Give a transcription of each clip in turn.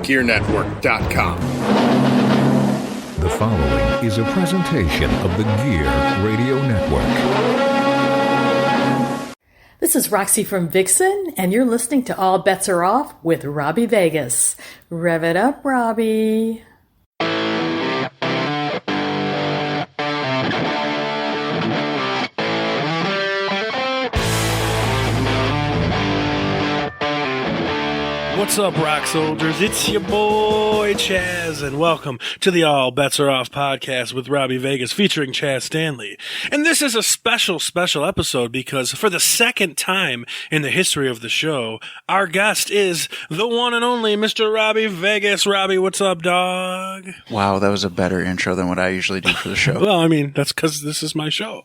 thegearnetwork.com. The following is a presentation of the Gear Radio Network. This is Roxy from Vixen, and you're listening to All Bets Are Off with Robby Vegas. Rev it up, Robby. What's up, rock soldiers? It's your boy Chazz, and welcome to the All Bets Are Off podcast with Robby Vegas featuring Chazz Stanley. And this is a special episode because for the second time in the history of the show, our guest is the one and only Mr. Robby Vegas. Robby, what's up, dog? Wow, that was a better intro than what I usually do for the show. Well, I mean, that's because this is my show.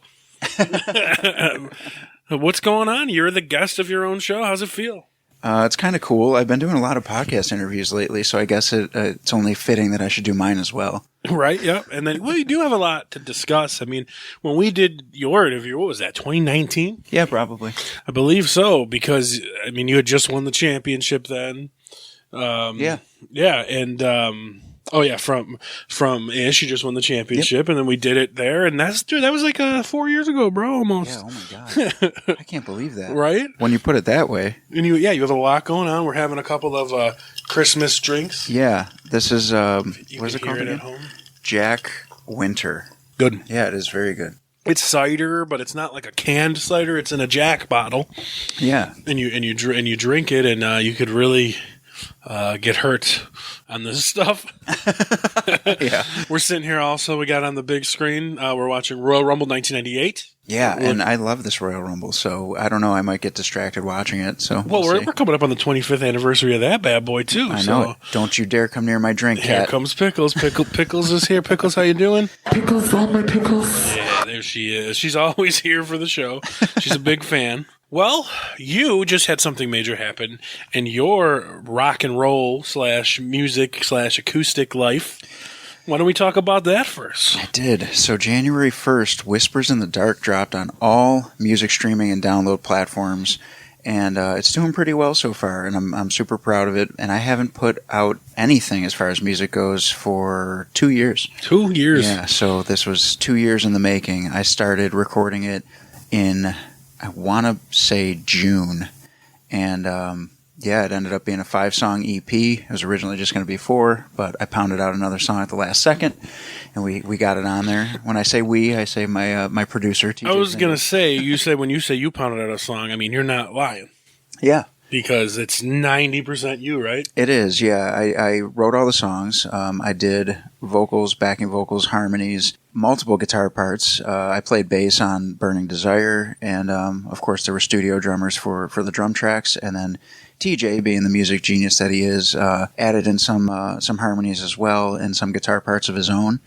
What's going on? You're the guest of your own show. How's it feel? It's kind of cool. I've been doing a lot of podcast interviews lately, so I guess it's only fitting that I should do mine as well. Right, yep. And then, well, you do have a lot to discuss. I mean, when we did your interview, what was that, 2019? Yeah, probably. I believe so, because, I mean, you had just won the championship then. Yeah. Yeah, and, from Ish, you just won the championship, and then we did it there, and that was like 4 years ago, bro, almost. Yeah, oh my God. I can't believe that. Right? When you put it that way. And you have a lot going on. We're having a couple of Christmas drinks. Yeah, this is, You what is it called hear it again? at home. Jack Winter. Good. Yeah, it is very good. It's cider, but it's not like a canned cider. It's in a Jack bottle. Yeah. And you drink it, and you could really get hurt on this stuff. Yeah. We're sitting here also. We got on the big screen. We're watching Royal Rumble 1998. Yeah, and I love this Royal Rumble, so I don't know. I might get distracted watching it. So Well, we'll we're coming up on the 25th anniversary of that bad boy, too. I know it. Don't you dare come near my drink, Here cat. comes Pickles. Pickles is here. Pickles, how you doing? Pickles, all my pickles. Yeah, there she is. She's always here for the show. She's a big fan. Well, you just had something major happen in your rock and roll / music / acoustic life. Why don't we talk about that first? I did. So January 1st, Whispers in the Dark dropped on all music streaming and download platforms, and it's doing pretty well so far, and I'm super proud of it. And I haven't put out anything as far as music goes for 2 years. 2 years? Yeah, so this was 2 years in the making. I started recording it in, I want to say June, and it ended up being a 5-song EP. It was originally just going to be 4, but I pounded out another song at the last second, and we got it on there. When I say we, I say my producer, TJ. I was going to say, when you say you pounded out a song, I mean, you're not lying. Yeah. Because it's 90% you, right? It is, yeah. I wrote all the songs. I did vocals, backing vocals, harmonies, multiple guitar parts. I played bass on Burning Desire, and of course there were studio drummers for the drum tracks, and then TJ, being the music genius that he is, added in some harmonies as well and some guitar parts of his own.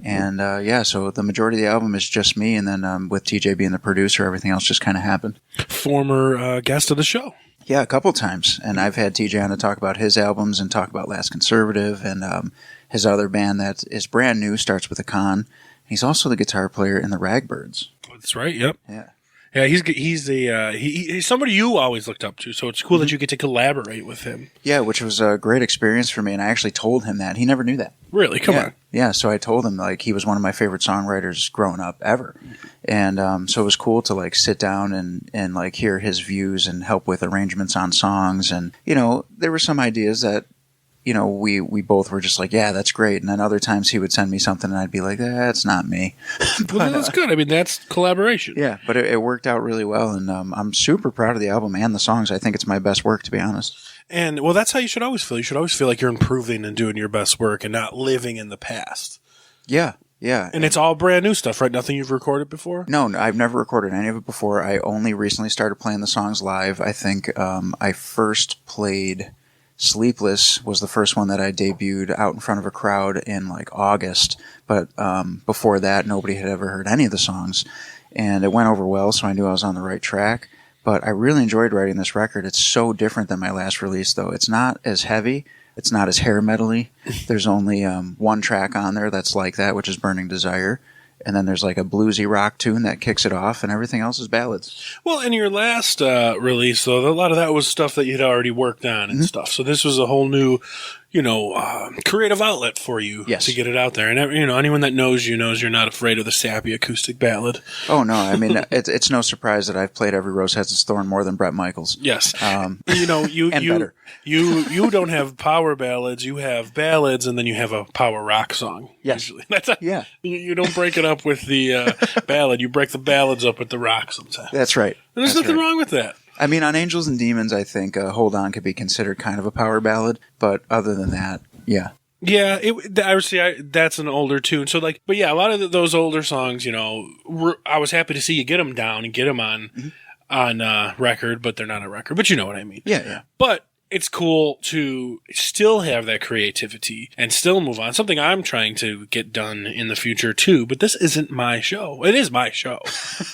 And so the majority of the album is just me, and then with TJ being the producer, everything else just kind of happened. Former guest of the show. Yeah, a couple times. And I've had TJ on to talk about his albums and talk about Last Conservative and his other band that is brand new, starts with a con. He's also the guitar player in the Ragbirds. That's right, yep. Yeah. Yeah, he's somebody you always looked up to, so it's cool that you get to collaborate with him. Yeah, which was a great experience for me, and I actually told him that. He never knew that. Really? Come on. Yeah, so I told him, like, he was one of my favorite songwriters growing up ever. And so it was cool to, like, sit down and like, hear his views and help with arrangements on songs. And, there were some ideas that, we both were just like, yeah, that's great. And then other times he would send me something and I'd be like, that's not me. Well, that's good. I mean, that's collaboration. Yeah, but it worked out really well. And I'm super proud of the album and the songs. I think it's my best work, to be honest. And, well, that's how you should always feel. You should always feel like you're improving and doing your best work and not living in the past. Yeah. Yeah. And it's all brand new stuff, right? Nothing you've recorded before? No, I've never recorded any of it before. I only recently started playing the songs live. I think I first played Sleepless was the first one that I debuted out in front of a crowd in like August. But before that, nobody had ever heard any of the songs. And it went over well, so I knew I was on the right track. But I really enjoyed writing this record. It's so different than my last release, though. It's not as heavy. It's not as hair metal-y. There's only one track on there that's like that, which is Burning Desire. And then there's like a bluesy rock tune that kicks it off, and everything else is ballads. Well, in your last release, though, a lot of that was stuff that you'd already worked on and stuff. So this was a whole new, creative outlet for you to get it out there. And, anyone that knows you knows you're not afraid of the sappy acoustic ballad. Oh, no. I mean, it's no surprise that I've played Every Rose Has Its Thorn more than Bret Michaels. Yes. Better. You don't have power ballads. You have ballads, and then you have a power rock song. Yes. Usually. You don't break it up with the ballad. You break the ballads up with the rock sometimes. That's right. And there's nothing wrong with that. I mean, on Angels and Demons, I think Hold On could be considered kind of a power ballad, but other than that, yeah. Yeah, that's an older tune. So, but yeah, a lot of those older songs, I was happy to see you get them down and get them on record, but they're not on record. But you know what I mean. Yeah. But it's cool to still have that creativity and still move on. Something I'm trying to get done in the future too, but this isn't my show. It is my show.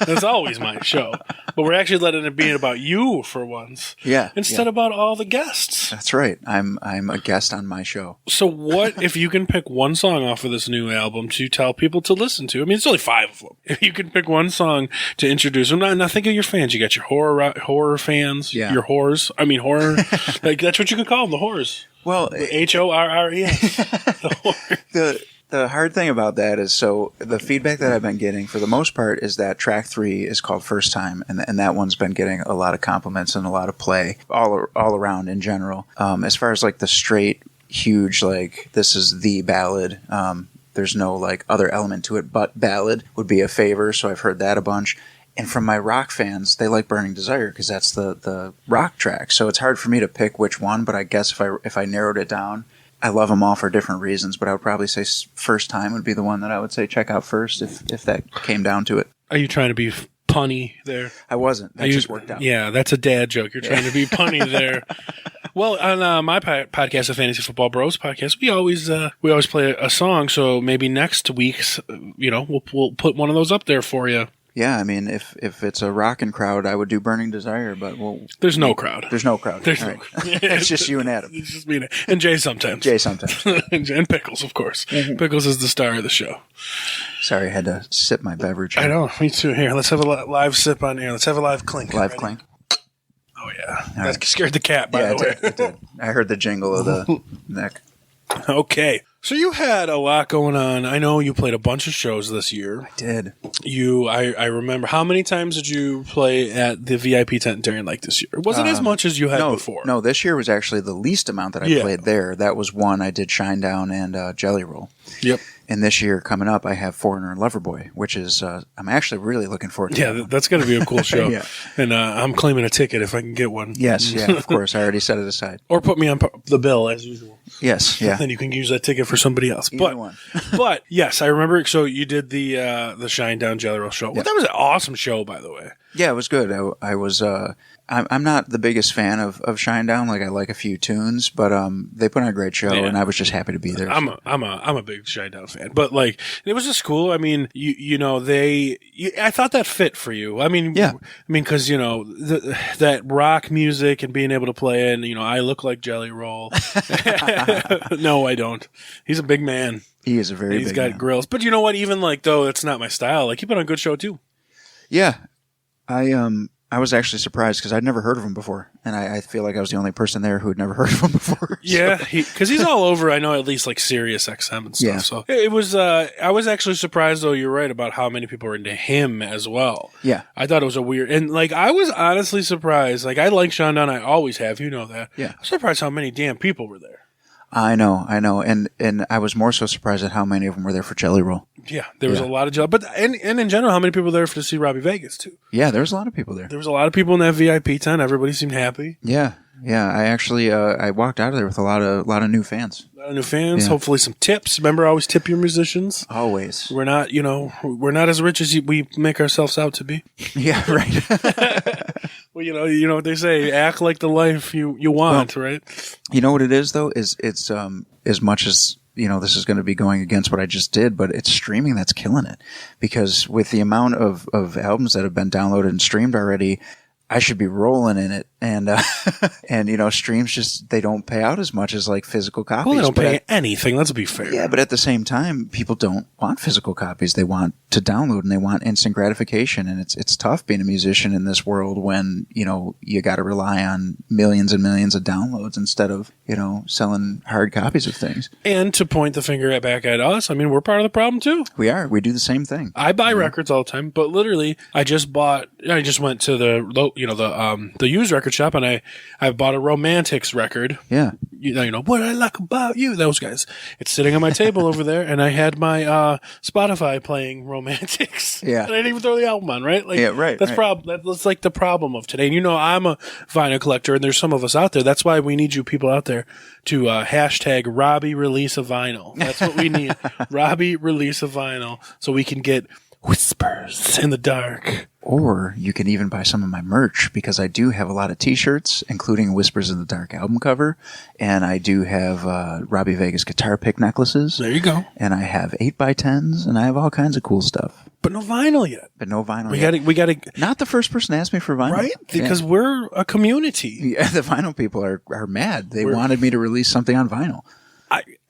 It's always my show. But we're actually letting it be about you for once. Yeah. Instead about all the guests. That's right. I'm a guest on my show. So what if you can pick one song off of this new album to tell people to listen to? I mean, it's only 5 of them. If you can pick one song to introduce them, now think of your fans. You got your horror fans, your whores. I mean, horror. Like, that's what you could call them, the whores. Well, HORRES. The whore. The hard thing about that is, so the feedback that I've been getting for the most part is that track 3 is called First Time, and that one's been getting a lot of compliments and a lot of play all around in general. As far as like the straight, huge, like this is the ballad, there's no like other element to it, but ballad would be a favor, so I've heard that a bunch. And from my rock fans, they like Burning Desire because that's the rock track. So it's hard for me to pick which one, but I guess if I narrowed it down, I love them all for different reasons, but I would probably say First Time would be the one that I would say check out first if that came down to it. Are you trying to be punny there? I wasn't. That just worked out. Yeah, that's a dad joke. You're trying to be punny there. Well, on my podcast, the Fantasy Football Bros podcast, we always play a song. So maybe next week's, we'll put one of those up there for you. Yeah, I mean, if it's a rockin' crowd, I would do Burning Desire, but there's no crowd. There's no crowd. There's no. It's just you and Adam. It's just me and Jay sometimes. And Pickles, of course. Mm-hmm. Pickles is the star of the show. Sorry, I had to sip my beverage. I know. Me too. Here, let's have a live sip on here. Let's have a live clink. Live clink. Oh yeah, that scared the cat. By the way, it did. I heard the jingle of the neck. Okay. So you had a lot going on. I know you played a bunch of shows this year. I did. I remember. How many times did you play at the VIP tent during this year? Was it as much as you had before? No, this year was actually the least amount that I played there. That was one I did Shinedown and Jelly Roll. Yep. And this year coming up, I have Foreigner and Loverboy, which is I'm actually really looking forward to. Yeah, that's going to be a cool show. Yeah. And I'm claiming a ticket if I can get one. Yes, yeah, of course. I already set it aside. Or put me on the bill as usual. Yes, yeah. Then you can use that ticket for somebody else. Either one. But yes, I remember. So you did the Shinedown Jelly Roll show. Well, that was an awesome show, by the way. Yeah, it was good. I was. I'm not the biggest fan of Shinedown. Like I like a few tunes, but they put on a great show, and I was just happy to be there. I'm a big Shinedown fan, but it was just cool. I mean, I thought that fit for you. I mean, yeah. Because that rock music and being able to play it, and I look like Jelly Roll. No, I don't. He's a big man. He is a very big man. He's got grills, but you know what? Even though it's not my style, he put on a good show too. Yeah, I was actually surprised because I'd never heard of him before, and I feel like I was the only person there who had never heard of him before. So. Yeah, because he's all over. I know at least Sirius XM and stuff. Yeah. So it was. I was actually surprised though. You're right about how many people were into him as well. Yeah, I thought it was a weird and I was honestly surprised. I like Shinedown. I always have. You know that. Yeah, I'm surprised how many damn people were there. I know, and I was more so surprised at how many of them were there for Jelly Roll. Yeah, there was a lot of Jelly, but and in general, how many people were there to see Robby Vegas too? Yeah, there was a lot of people there. There was a lot of people in that VIP tent. Everybody seemed happy. Yeah. I actually I walked out of there with a lot of new fans. A lot of new fans. Yeah. Hopefully, some tips. Remember, always tip your musicians. Always. We're not, we're not as rich as we make ourselves out to be. Yeah, right. Well, you know what they say: act like the life you want, right? You know what it is though? Is it's as much as this is going to be going against what I just did, but it's streaming that's killing it. Because with the amount of albums that have been downloaded and streamed already, I should be rolling in it. And, and, streams just, they don't pay out as much as like physical copies. Well, they don't pay anything. Let's be fair. Yeah, but at the same time, people don't want physical copies. They want to download and they want instant gratification. And it's tough being a musician in this world when, you got to rely on millions and millions of downloads instead of, selling hard copies of things. And to point the finger back at us, I mean, we're part of the problem too. We are. We do the same thing. I buy records all the time, but literally, I just went to the used record shop and I bought a Romantics record. Yeah. What I like about you, those guys. It's sitting on my table over there, and I had my Spotify playing Romantics. Yeah. And I didn't even throw the album on, right? Like, yeah, right. That's that's like the problem of today. And I'm a vinyl collector, and there's some of us out there. That's why we need you people out there to hashtag Robby release a vinyl. That's what we need. Robby release a vinyl, so we can get whispers in the dark. Or you can even buy some of my merch because I do have a lot of t-shirts, including Whispers in the Dark album cover. And I do have Robby Vegas guitar pick necklaces. There you go. And I have 8x10s and I have all kinds of cool stuff. But no vinyl yet. We got to. Not the first person to ask me for vinyl. Right? Because we're a community. Yeah, the vinyl people are mad. They wanted me to release something on vinyl.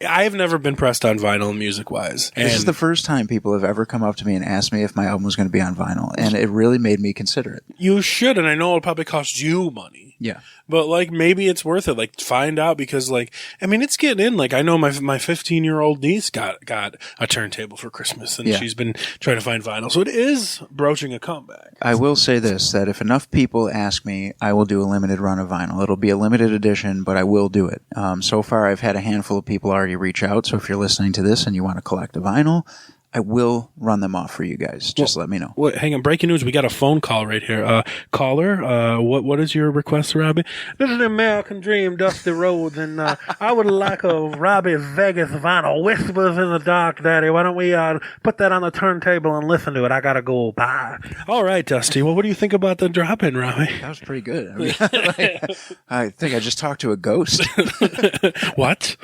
I have never been pressed on vinyl music-wise. This is the first time people have ever come up to me and asked me if my album was going to be on vinyl, and it really made me consider it. You should, and I know it'll probably cost you money. Yeah. But, maybe it's worth it. Find out because, it's getting in. I know my 15-year-old niece got a turntable for Christmas, and she's been trying to find vinyl. So it is broaching a comeback. I will say this, that if enough people ask me, I will do a limited run of vinyl. It'll be a limited edition, but I will do it. So far, I've had a handful of people already reach out. So if you're listening to this and you want to collect a vinyl, I will run them off for you guys. Just let me know. Hang on. Breaking news. We got a phone call right here. Caller, what is your request, Robby? This is the American Dream, Dusty Rhodes, and I would like a Robby Vegas vinyl. Whispers in the Dark, Daddy. Why don't we put that on the turntable and listen to it? I got to go. Bye. All right, Dusty. Well, what do you think about the drop-in, Robby? That was pretty good. I think I just talked to a ghost. What?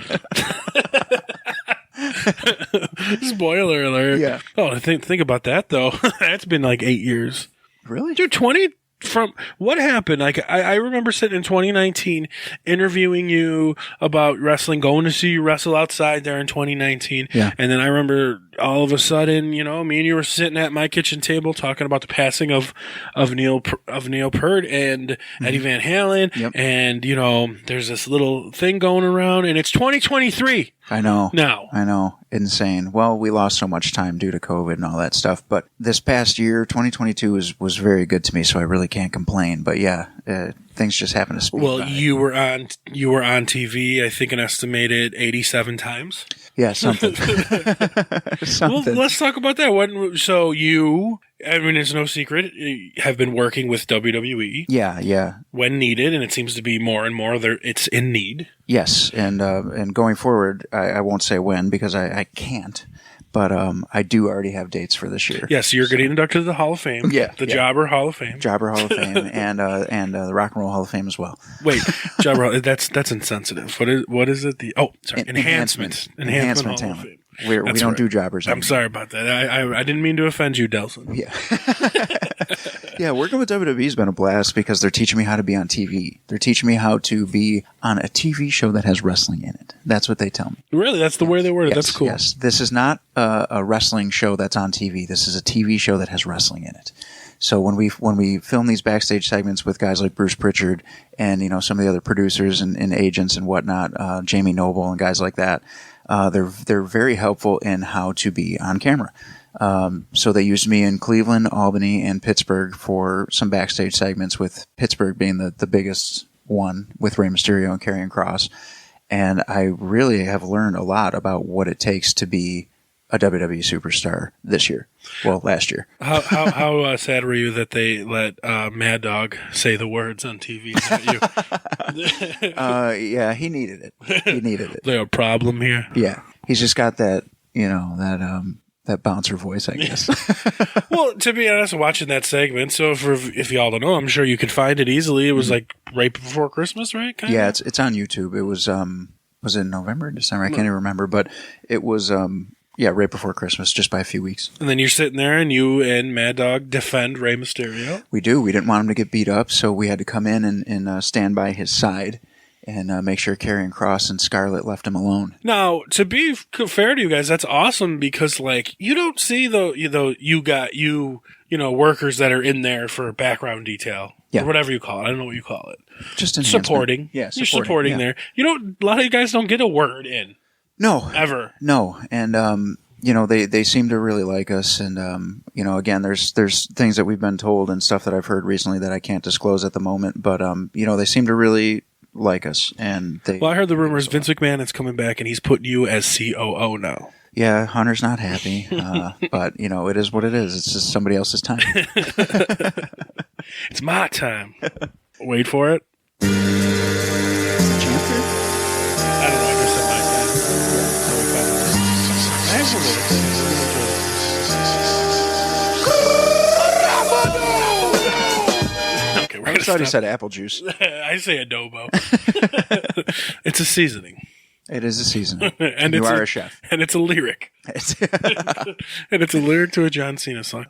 Spoiler alert. Yeah. Oh, think about that though. That's been 8 years. Really? Dude, from what happened? I remember sitting in 2019 interviewing you about wrestling, going to see you wrestle outside there in 2019. Yeah. And then I remember all of a sudden, me and you were sitting at my kitchen table talking about the passing of Neil Peart and Eddie Van Halen. Yep. And, there's this little thing going around and it's 2023. I know. Now. I know. Insane. Well, we lost so much time due to COVID and all that stuff. But this past year, 2022 was very good to me, so I really can't complain. But yeah, things just happen to speed. Well, by. you were on TV, I think an estimated 87 times. Yeah, something. Well, let's talk about that. So you, it's no secret, have been working with WWE. Yeah. When needed, and it seems to be more and more it's in need. Yes, and going forward, I won't say when because I can't, but I do already have dates for this year. Yes, you're getting inducted to the Hall of Fame. Yeah, Jobber Hall of Fame. Jobber Hall of Fame, and the Rock and Roll Hall of Fame as well. Wait, Jobber, that's insensitive. What is it? Enhancement Hall talent. of Fame. We don't do jobbers anymore. I'm sorry about that. I didn't mean to offend you, Delson. Yeah. Yeah, working with WWE has been a blast because they're teaching me how to be on TV. They're teaching me how to be on a TV show that has wrestling in it. That's what they tell me. Really? That's the way they word it. Yes, That's cool. Yes. This is not a wrestling show that's on TV. This is a TV show that has wrestling in it. So when we film these backstage segments with guys like Bruce Pritchard and some of the other producers and agents and whatnot, Jamie Noble and guys like that, they're very helpful in how to be on camera. So they used me in Cleveland, Albany, and Pittsburgh for some backstage segments, with Pittsburgh being the biggest one with Rey Mysterio and Karrion Kross. And I really have learned a lot about what it takes to be a WWE superstar this year. Well, last year. How sad were you that they let Mad Dog say the words on TV? Not you. Yeah, he needed it. He needed it. There a problem here? Yeah, he's just got that, that bouncer voice, I guess. Well, to be honest, watching that segment, so if y'all don't know, I'm sure you could find it easily. It was right before Christmas, right? Kinda? Yeah, it's on YouTube. It was it November, December? I can't even remember, but it was Yeah, right before Christmas, just by a few weeks. And then you're sitting there, and you and Mad Dog defend Rey Mysterio. We do. We didn't want him to get beat up, so we had to come in and stand by his side and make sure Karrion Kross and Scarlett left him alone. Now, to be fair to you guys, that's awesome because, like, you don't see workers that are in there for background detail. Yeah. Or whatever you call it. I don't know what you call it. Just enhancement. Supporting. Yeah, You're supporting there. A lot of you guys don't get a word in. No. Ever. No. And, they seem to really like us. And, again, there's things that we've been told and stuff that I've heard recently that I can't disclose at the moment. But, they seem to really like us. And I heard the rumors Vince McMahon is coming back and he's putting you as COO now. Yeah, Hunter's not happy. But, it is what it is. It's just somebody else's time. It's my time. Wait for it. I don't know. I just said my time. Okay, I thought he said apple juice. I say adobo. It's a seasoning. It is a seasoning. And you are a chef. And it's a lyric. And it's a lyric to a John Cena song.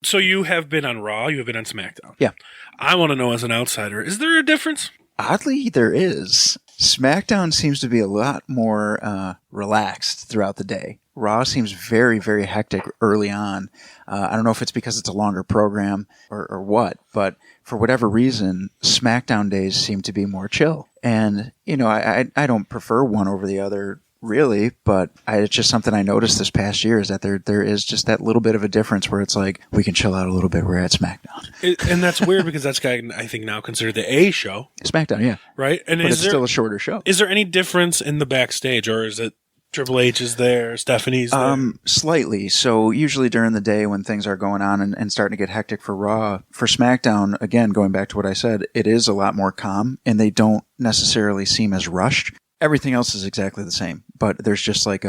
So you have been on Raw, you have been on SmackDown. Yeah. I want to know as an outsider, is there a difference? Oddly, there is. SmackDown seems to be a lot more relaxed throughout the day. Raw seems very, very hectic early on. I don't know if it's because it's a longer program or what, but for whatever reason, SmackDown days seem to be more chill. And, I don't prefer one over the other, really, but it's just something I noticed this past year is that there is just that little bit of a difference where it's like, we can chill out a little bit. We're at SmackDown. And that's weird because that's, I think, now considered the A show. SmackDown, yeah. Right? And but it's still a shorter show. Is there any difference in the backstage, or is it Triple H is there, Stephanie's there? Slightly. So usually during the day when things are going on and starting to get hectic for Raw, for SmackDown, again, going back to what I said, it is a lot more calm and they don't necessarily seem as rushed. Everything else is exactly the same, but there's just like,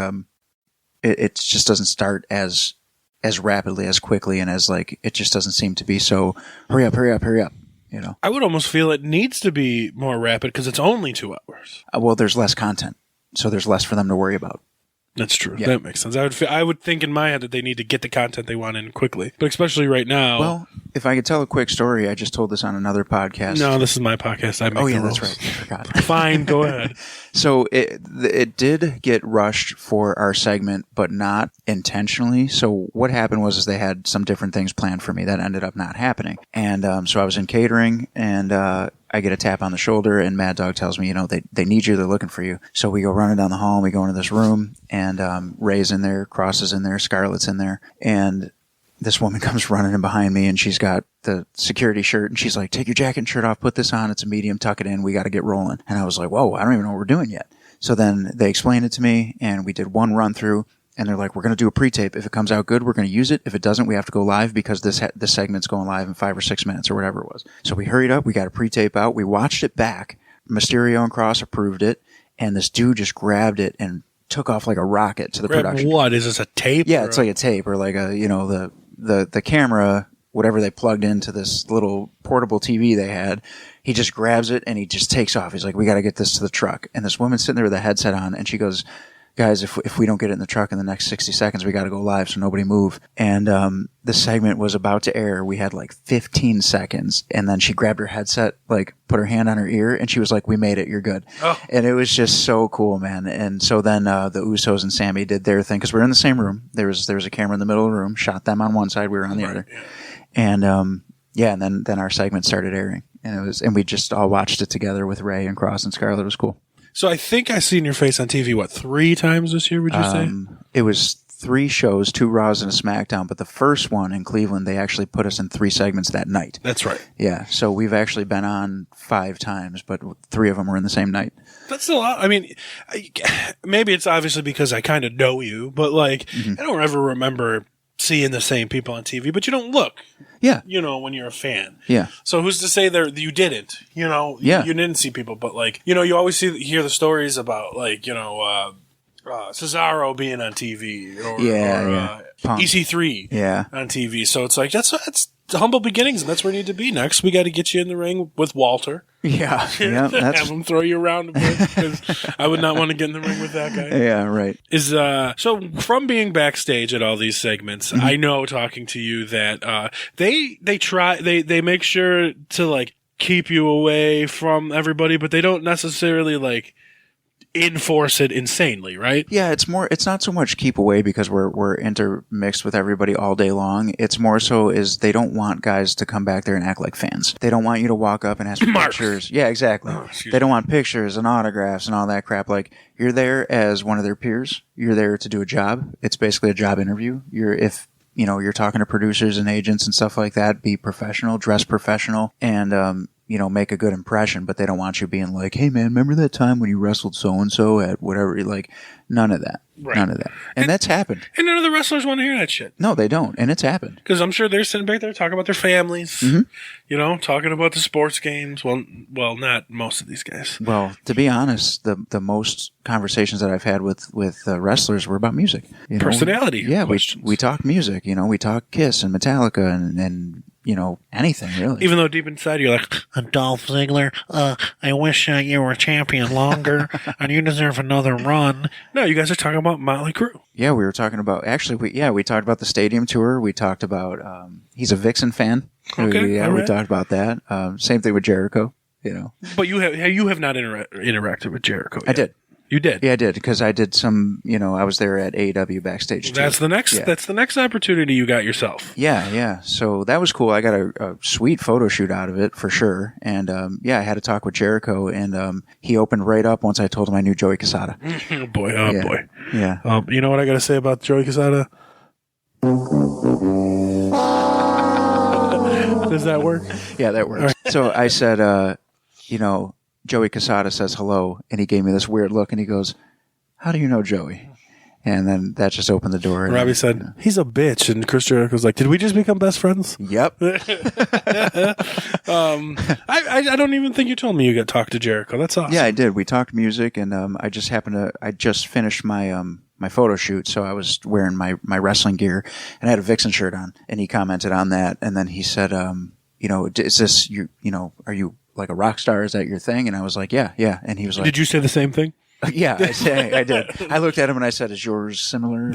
it just doesn't start as rapidly, as quickly, and as like, it just doesn't seem to be so hurry up. I would almost feel it needs to be more rapid because it's only 2 hours. Well, there's less content. So there's less for them to worry about. That's true. Yeah. That makes sense. I would think in my head that they need to get the content they want in quickly, but especially right now. Well, if I could tell a quick story, I just told this on another podcast. No, this is my podcast. I make the rules. That's right. I forgot. Fine, go ahead. So it did get rushed for our segment, but not intentionally. So what happened was they had some different things planned for me that ended up not happening. And so I was in catering, and I get a tap on the shoulder, and Mad Dog tells me, they need you, they're looking for you. So we go running down the hall, and we go into this room, and Ray's in there, Kross is in there, Scarlett's in there, and this woman comes running in behind me, and she's got the security shirt, and she's like, take your jacket and shirt off, put this on, it's a medium, tuck it in, we got to get rolling. And I was like, whoa, I don't even know what we're doing yet. So then they explained it to me, and we did one run through, and they're like, we're going to do a pre-tape. If it comes out good, we're going to use it. If it doesn't, we have to go live because this segment's going live in 5 or 6 minutes or whatever it was. So we hurried up. We got a pre-tape out. We watched it back. Mysterio and Kross approved it, and this dude just grabbed it and took off like a rocket to the production. What? Is this a tape? Yeah, it's like a tape or like the camera, whatever they plugged into this little portable TV they had. He just grabs it and he just takes off. He's like, we got to get this to the truck. And this woman's sitting there with a headset on, and she goes, guys, if we don't get it in the truck in the next 60 seconds, we got to go live, so nobody move. And the segment was about to air. We had like 15 seconds, and then she grabbed her headset, like put her hand on her ear, and she was like, we made it, you're good. Oh. And it was just so cool, man. And so then the Usos and Sammy did their thing, because we were in the same room. There was a camera in the middle of the room, shot them on one side, we were on the other. Yeah. And and then our segment started airing. And we just all watched it together with Ray and Kross and Scarlett. It was cool. So I think I seen your face on TV, 3 times this year, would you say? It was 3 shows, 2 Raws and a SmackDown, but the first one in Cleveland, they actually put us in 3 segments that night. That's right. Yeah, so we've actually been on 5 times, but 3 of them were in the same night. That's a lot. I mean, maybe it's obviously because I kind of know you, but I don't ever remember seeing the same people on TV, but you don't look. Yeah. When you're a fan. Yeah. So who's to say that you didn't? Yeah. You didn't see people, but you always hear the stories about Cesaro being on TV or EC3 on TV. So it's like that's humble beginnings, and that's where we need to be next. We got to get you in the ring with Walter. Yeah, yeah. Have him throw you around a bit, because I would not want to get in the ring with that guy. Yeah, right. So from being backstage at all these segments, I know talking to you that they make sure to like keep you away from everybody, but they don't necessarily like enforce it insanely, right? Yeah, it's not so much keep away because we're intermixed with everybody all day long. It's more so is they don't want guys to come back there and act like fans. They don't want you to walk up and ask for pictures. Yeah, exactly. They don't want pictures and autographs and all that crap. Like, you're there as one of their peers. You're there to do a job. It's basically a job interview. If you're talking to producers and agents and stuff like that, be professional, dress professional, and make a good impression, but they don't want you being like, hey man, remember that time when you wrestled so-and-so at whatever, like, none of that. Right. None of that. And that's happened. And none of the wrestlers want to hear that shit. No, they don't. And it's happened. Because I'm sure they're sitting back there talking about their families, talking about the sports games. Well, not most of these guys. Well, to be honest, the most conversations that I've had with wrestlers were about music. Personality. Yeah, we talk music. We talk Kiss and Metallica and anything really. Even though deep inside you're like, Dolph Ziggler, I wish you were champion longer and you deserve another run. No, you guys are talking about Motley Crue. Yeah, we were talking about, we talked about the stadium tour. We talked about, he's a Vixen fan. Okay, we talked about that. Same thing with Jericho, But you have not interacted with Jericho yet. I did. You did? Yeah, I did, because I did some, I was there at AEW backstage too. That's the next opportunity you got yourself. Yeah. So that was cool. I got a sweet photo shoot out of it for sure. And, I had a talk with Jericho, and he opened right up once I told him I knew Joey Casada. Oh boy. Yeah. You know what I got to say about Joey Casada? Does that work? Yeah, that works. Right. So I said, Joey Casada says hello, and he gave me this weird look, and he goes, how do you know Joey? And then that just opened the door. And Robbie said, he's a bitch. And Chris Jericho's like, did we just become best friends? Yep. I don't even think you told me you got talked to Jericho. That's awesome. Yeah, I did. We talked music, and I just finished my my photo shoot, so I was wearing my wrestling gear, and I had a Vixen shirt on, and he commented on that, and then he said, is this, are you like a rock star? Is that your thing? And I was like, yeah. And he was like, did you say the same thing? Yeah, I did. I looked at him and I said, is yours similar?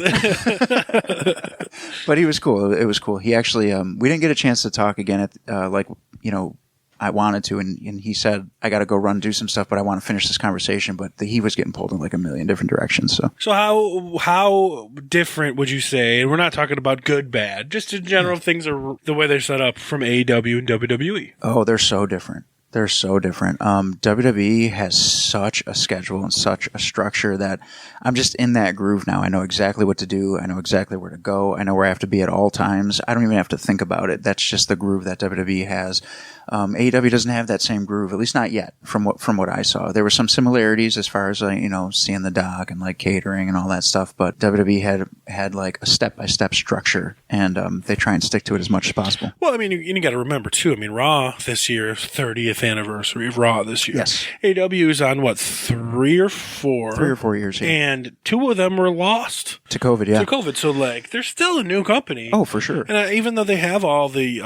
But he was cool. It was cool. He actually, we didn't get a chance to talk again at, I wanted to, and he said, I got to go run and do some stuff, but I want to finish this conversation. But he was getting pulled in like a million different directions. So how different would you say, and we're not talking about good, bad, just in general, things are the way they're set up from AEW and WWE? Oh, they're so different. They're so different. WWE has such a schedule and such a structure that I'm just in that groove now. I know exactly what to do. I know exactly where to go. I know where I have to be at all times. I don't even have to think about it. That's just the groove that WWE has. AEW doesn't have that same groove, at least not yet, from what I saw. There were some similarities as far as, seeing the doc and like catering and all that stuff, but WWE had like a step-by-step structure, and they try and stick to it as much as possible. Well, I mean, you got to remember too, Raw this year, 30th anniversary of Raw this year. Yes. AEW is on what, 3 or 4? 3 or 4 years, yeah. And 2 of them were lost. To COVID, yeah. To COVID. So like, they're still a new company. Oh, for sure. And even though they have all the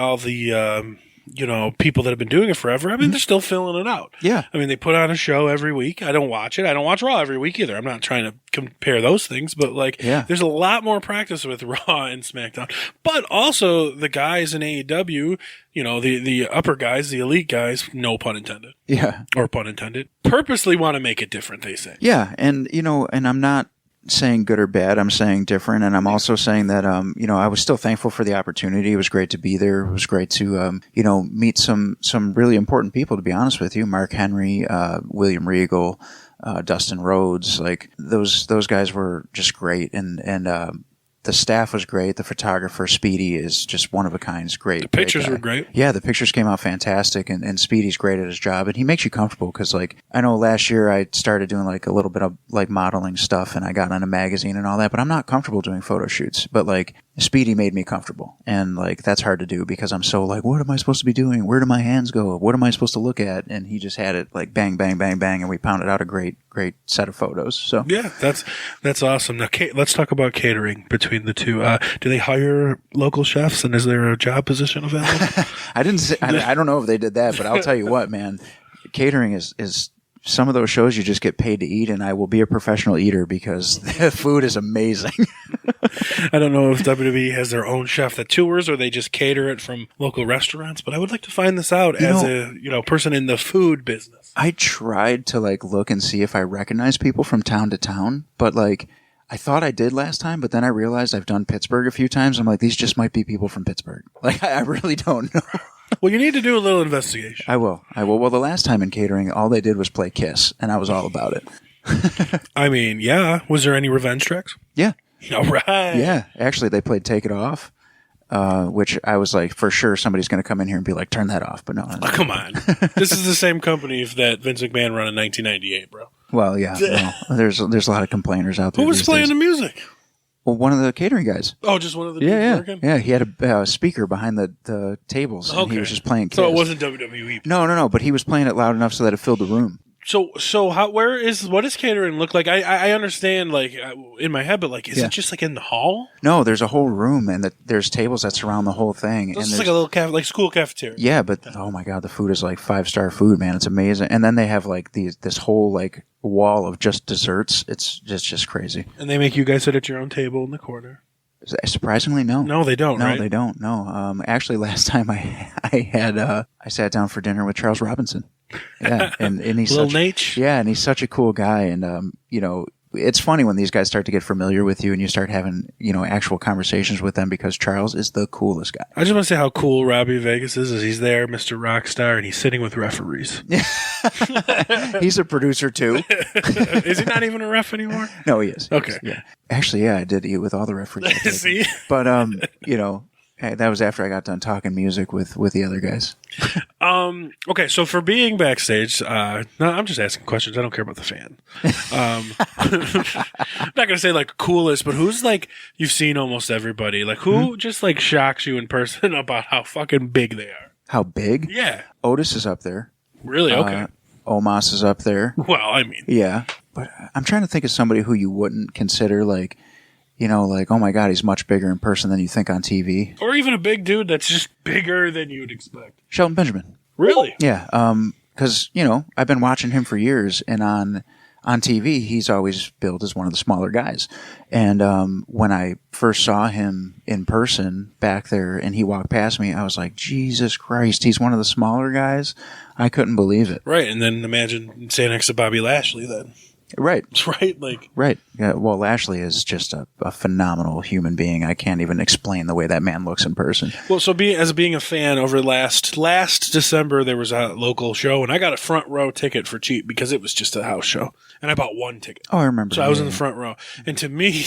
people that have been doing it forever, they're still filling it out. Yeah. They put on a show every week. I don't watch it. I don't watch Raw every week either. I'm not trying to compare those things, but there's a lot more practice with Raw and SmackDown. But also the guys in AEW, the upper guys, the elite guys, no pun intended. Yeah. Or pun intended, purposely want to make it different, they say. Yeah. And, and I'm not saying good or bad. I'm saying different. And I'm also saying that, I was still thankful for the opportunity. It was great to be there. It was great to, meet some really important people, to be honest with you. Mark Henry, William Regal, Dustin Rhodes, like those guys were just great. And the staff was great. The photographer, Speedy, is just one of a kind. He's great. The pictures were great. Yeah, the pictures came out fantastic, and Speedy's great at his job, and he makes you comfortable because, I know last year I started doing like a little bit of like modeling stuff, and I got on a magazine and all that, but I'm not comfortable doing photo shoots. But Speedy made me comfortable, and that's hard to do because I'm so what am I supposed to be doing? Where do my hands go? What am I supposed to look at? And he just had it bang, bang, bang, bang, and we pounded out a great set of photos. So yeah, that's awesome. Now, let's talk about catering between the two. Do they hire local chefs, and is there a job position available? I don't know if they did that, but I'll tell you what, man. catering is some of those shows you just get paid to eat, and I will be a professional eater because the food is amazing. I don't know if WWE has their own chef that tours or they just cater it from local restaurants, but I would like to find this out as a person in the food business. I tried to like look and see if I recognize people from town to town, but like I thought I did last time, but then I realized I've done Pittsburgh a few times. I'm like, these just might be people from Pittsburgh. Like I really don't know. Well, you need to do a little investigation. I will. Well, the last time in catering, all they did was play Kiss, and I was all about it. I mean, yeah. Was there any revenge tracks? Yeah. All right. Yeah. Actually, they played Take It Off, which I was like, for sure somebody's going to come in here and be like, turn that off. But no. Oh, come on. This is the same company that Vince McMahon run in 1998, bro. Well, yeah. No, there's a lot of complainers out there. Who was playing the music? Well, one of the catering guys. Oh, just one of the dudes working? Yeah, he had a speaker behind the tables, and he was just playing Kiss. So it wasn't WWE. No, but he was playing it loud enough so that it filled the room. So what does catering look like? I understand, like, in my head, but, like, is it just, like, in the hall? No, there's a whole room, and there's tables that surround the whole thing. This is like a little like school cafeteria. Yeah, but, oh, my God, the food is, like, 5-star food, man. It's amazing. And then they have, like, this whole, like, wall of just desserts. It's just crazy. And they make you guys sit at your own table in the corner. Surprisingly, no. No, they don't, right? No, they don't, no. Actually, last time I sat down for dinner with Charles Robinson. Yeah, and he's Little Nate. Yeah, and he's such a cool guy, and it's funny when these guys start to get familiar with you and you start having actual conversations with them because Charles is the coolest guy. I just want to say how cool Robby Vegas is. He's there, Mr. Rockstar, and he's sitting with referees. He's a producer too. Is he not even a ref anymore? No, he is. Okay. Yeah, actually, I did eat with all the referees. See, but that was after I got done talking music with the other guys. Okay, so for being backstage, no, I'm just asking questions. I don't care about the fan. I'm not going to say like coolest, but who's like, you've seen almost everybody. Like who just like shocks you in person about how fucking big they are? How big? Yeah. Otis is up there. Really? Okay. Omos is up there. Well, I mean. Yeah. But I'm trying to think of somebody who you wouldn't consider like, like, oh my God, he's much bigger in person than you think on TV. Or even a big dude that's just bigger than you'd expect. Shelton Benjamin. Really? Yeah. Because, I've been watching him for years, and on TV, he's always billed as one of the smaller guys. And when I first saw him in person back there and he walked past me, I was like, Jesus Christ, he's one of the smaller guys? I couldn't believe it. Right. And then imagine standing next to Bobby Lashley then. Right. Right. Like. Right. Yeah, well, Lashley is just a phenomenal human being. I can't even explain the way that man looks in person. Well, so being a fan over last December, there was a local show, and I got a front row ticket for cheap because it was just a house show, and I bought one ticket. Oh, I remember. So I was in the front row, and to me,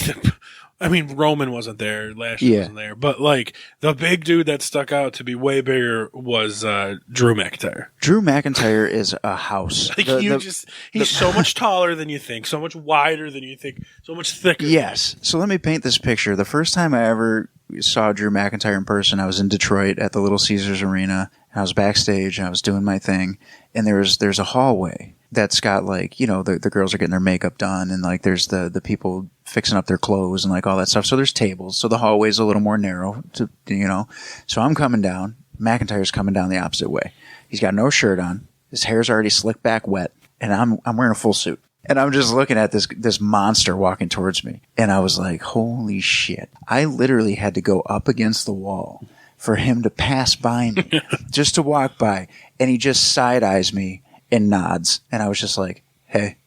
Roman wasn't there, Lashley wasn't there, but like the big dude that stuck out to be way bigger was Drew McIntyre. Drew McIntyre is a house. Like he's so much taller than you think, so much wider than you think, so much thicker. Yes. So let me paint this picture. The first time I ever saw Drew McIntyre in person, I was in Detroit at the Little Caesars Arena, and I was backstage, and I was doing my thing, and there's a hallway that's got like, the girls are getting their makeup done, and like there's the people fixing up their clothes and like all that stuff. So there's tables. So the hallway's a little more narrow So I'm coming down. McIntyre's coming down the opposite way. He's got no shirt on. His hair's already slicked back wet. And I'm wearing a full suit. And I'm just looking at this monster walking towards me. And I was like, holy shit. I literally had to go up against the wall for him to pass by me, just to walk by. And he just side eyes me and nods. And I was just like, hey.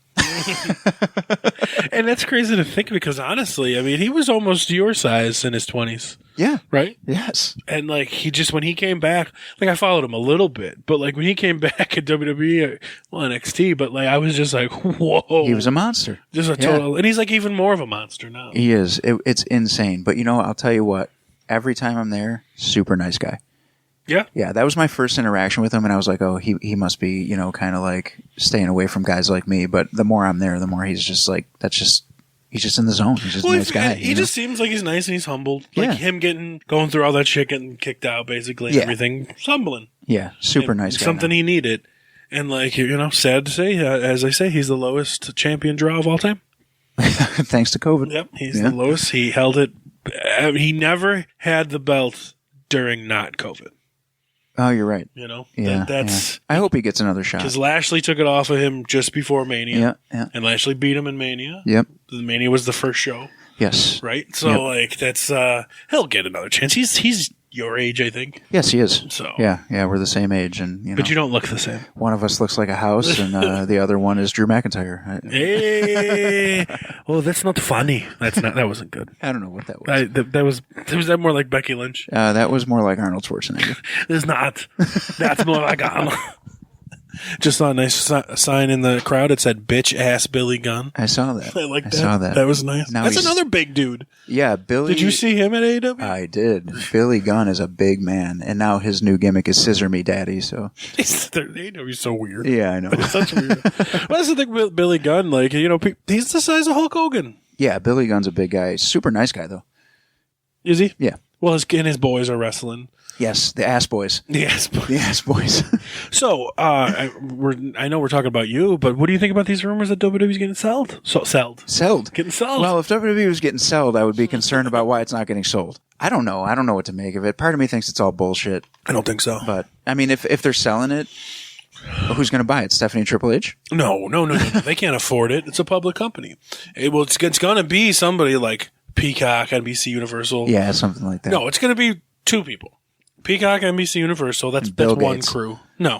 And that's crazy to think because honestly, I mean, he was almost your size in his 20s. Yeah. Right? Yes. And like when he came back, like I followed him a little bit, but like when he came back at WWE, NXT, but like I was just like, whoa. He was a monster. Just a total, and he's like even more of a monster now. He is. It's insane. But I'll tell you what, every time I'm there, super nice guy. Yeah. Yeah, that was my first interaction with him, and I was like, oh, he must be, kind of like staying away from guys like me. But the more I'm there, the more he's just like, he's just in the zone. He's just a nice guy. He just seems like he's nice and he's humbled. Like him going through all that shit, getting kicked out, basically, and everything. It's humbling. Yeah, super nice guy. Something he needed. And like, sad to say, as I say, he's the lowest champion draw of all time. Thanks to COVID. Yep, he's the lowest. He held it. He never had the belt during not COVID. Oh, you're right. You know, Yeah, that's. I hope he gets another shot. Because Lashley took it off of him just before Mania. Yeah. And Lashley beat him in Mania. Yep. The Mania was the first show, Yes. right? So, Yep. that's, he'll get another chance. He's your age, I think. Yes, he is. So. Yeah, we're the same age, and But you don't look the same. one of us looks like a house, and the other one is Drew McIntyre. Hey, well, that's not funny. That wasn't good. I don't know what that was. Was that more like Becky Lynch? That was more like Arnold Schwarzenegger. It's not. That's more like Arnold. Just saw a nice sign in the crowd. It said "Bitch Ass Billy Gunn." I saw that. I like that. I saw that. That was nice. Now That's he's- another big dude. Yeah, Billy. Did you see him at AEW? I did. Billy Gunn is a big man, and now his new gimmick is Scissor Me Daddy. So AEW's so weird. yeah, I know. It's such weird. Well, that's the thing with Billy Gunn. Like, he's the size of Hulk Hogan. Yeah, Billy Gunn's a big guy. Super nice guy, though. Is he? Yeah. Well, his boys are wrestling. Yes, the Ass Boys. Yes. The Ass Boys. So, I know we're talking about you, but what do you think about these rumors that WWE's getting sold? Sold. Getting sold. Well, if WWE was getting sold, I would be concerned about why it's not getting sold. I don't know. I don't know what to make of it. Part of me thinks it's all bullshit. I don't think so. But, I mean, if they're selling it, who's going to buy it? Stephanie and Triple H? No. They can't afford it. It's a public company. It's going to be somebody like Peacock, NBC Universal. Yeah, something like that. No, it's going to be two people. Peacock, NBC Universal. That's one Gates. crew. No,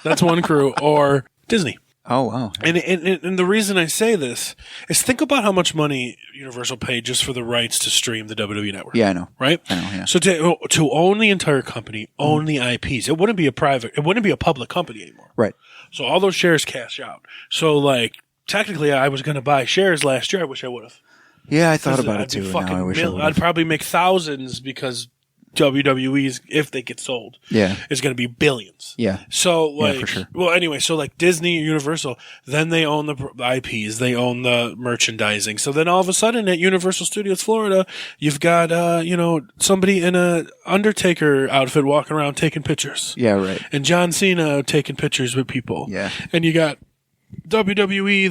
that's one crew, or Disney. Oh, wow. And the reason I say this is think about how much money Universal paid just for the rights to stream the WWE network. Yeah, I know. Right? I know, yeah. So to own the entire company, own the IPs, it wouldn't be a public company anymore. Right. So all those shares cash out. So like technically I was going to buy shares last year. I wish I would have. Yeah, I thought about it too. And now I wish I would I'd have. probably make thousands because WWE's, if they get sold, is going to be billions. Yeah. So, like, for sure. well, anyway, so like Disney, Universal, then they own the IPs, they own the merchandising. So then all of a sudden at Universal Studios Florida, you've got, somebody in a Undertaker outfit walking around taking pictures. Yeah, right. And John Cena taking pictures with people. Yeah. And you got WWE,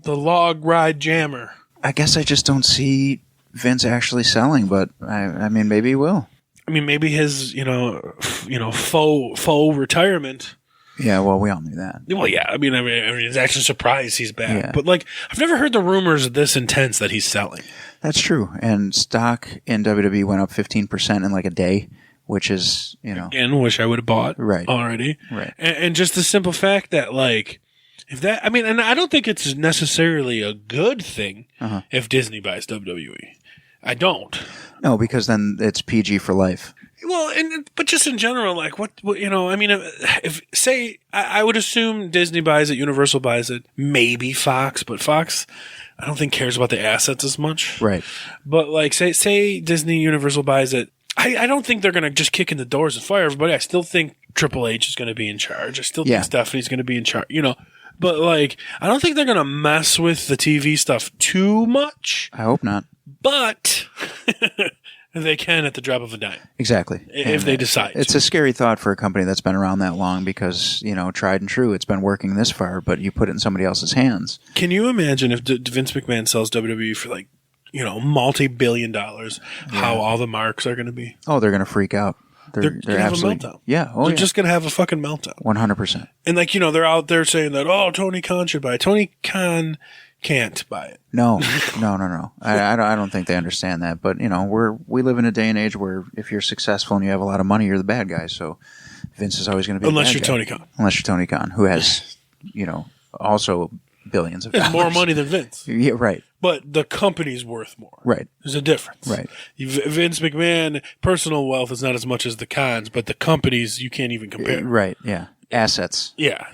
the log ride jammer. I guess I just don't see Vince actually selling, but I mean, maybe he will. I mean, maybe his, faux retirement. Yeah, well, we all knew that. Well, yeah. I mean, it's actually a surprise he's back. Yeah. But like, I've never heard the rumors this intense that he's selling. That's true. And stock in WWE went up 15% in like a day, which is, Again, wish I would have bought Right. already. Right. And just the simple fact that like, and I don't think it's necessarily a good thing if Disney buys WWE. I don't. No, because then it's PG for life. Well, but just in general, like what if say I would assume Disney buys it, Universal buys it, maybe Fox, but Fox I don't think cares about the assets as much. Right. But like say Disney, Universal buys it, I don't think they're going to just kick in the doors and fire everybody. I still think Triple H is going to be in charge. I still think Stephanie's going to be in charge. But like I don't think they're going to mess with the TV stuff too much. I hope not. But they can at the drop of a dime. Exactly. If they decide. It's a scary thought for a company that's been around that long because, tried and true, it's been working this far, but you put it in somebody else's hands. Can you imagine if Vince McMahon sells WWE for like, multi-billion dollars, how all the marks are going to be? Oh, they're going to freak out. They're going to have a meltdown. Yeah. Oh, they're just going to have a fucking meltdown. 100%. And like, they're out there saying that, Tony Khan should buy it. Tony Khan can't buy it. No. I don't think they understand that. But we live in a day and age where if you're successful and you have a lot of money, you're the bad guy. So Vince is always going to be unless the you're bad guy. Tony Khan. Unless you're Tony Khan, who has also billions of dollars. More money than Vince. Yeah, right. But the company's worth more. Right. There's a difference. Right. Vince McMahon, personal wealth is not as much as the Khans, but the companies you can't even compare. Right. Yeah. Assets. Yeah,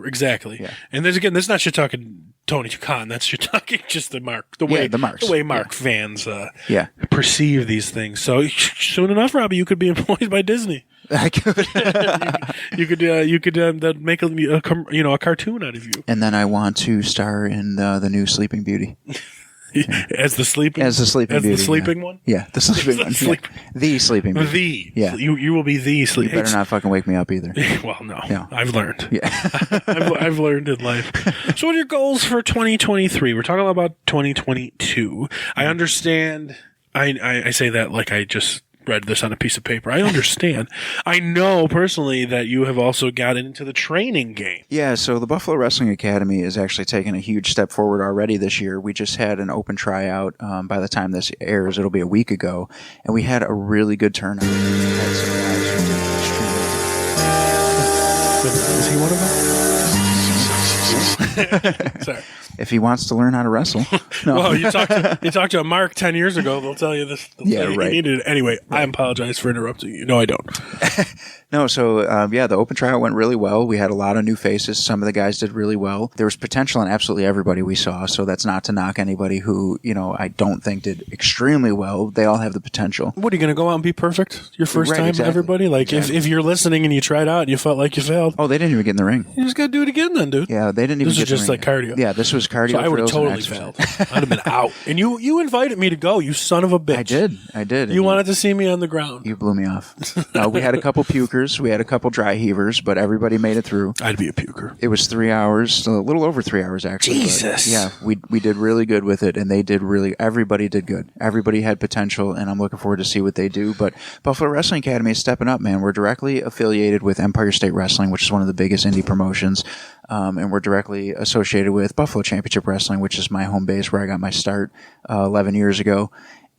exactly. Yeah. And there's not shit talking Tony Khan. That's shit talking just the marks. The way Mark fans perceive these things. So soon enough, Robbie, you could be employed by Disney. I could. you could make a cartoon out of you. And then I want to star in the new Sleeping Beauty. As the sleeping Beauty. The sleeping one? Yeah, the sleeping one. The Sleeping Beauty. Yeah. You will be the sleeping. You better not fucking wake me up either. Well, no. I've learned. Yeah. I've learned in life. So what are your goals for 2023? We're talking about 2022. I understand. I say that like I just read this on a piece of paper. I understand. I know personally that you have also gotten into the training game. Yeah, so the Buffalo Wrestling Academy is actually taking a huge step forward already this year. We just had an open tryout. By the time this airs, it'll be a week ago, and we had a really good turnout. We had some guys who did extremely Is he one of them? Sorry. If he wants to learn how to wrestle. No. Well, you talked to Mark 10 years ago. They'll tell you this. Yeah, right. He needed it. Anyway, I apologize for interrupting you. No, I don't. No, so the open tryout went really well. We had a lot of new faces. Some of the guys did really well. There was potential in absolutely everybody we saw, so that's not to knock anybody who, I don't think did extremely well. They all have the potential. What, are you going to go out and be perfect your first Right, time, exactly. everybody? Like, if you're listening and you tried out and you felt like you failed, Oh, they didn't even get in the ring. you just got to do it again then, dude. Yeah, they didn't even This get is in just the like ring. cardio. Yeah, this was cardio. So I would have drills and totally exercise. failed. I'd have been out. And you invited me to go, you son of a bitch. I did. You wanted to see me on the ground. You blew me off. We had a couple pukers. We had a couple dry heavers, but everybody made it through. I'd be a puker. It was 3 hours, a little over 3 hours actually. Jesus. But yeah, we did really good with it, and everybody did good. Everybody had potential, and I'm looking forward to see what they do. But Buffalo Wrestling Academy is stepping up, man. We're directly affiliated with Empire State Wrestling, which is one of the biggest indie promotions, and we're directly associated with Buffalo Championship Wrestling, which is my home base where I got my start 11 years ago.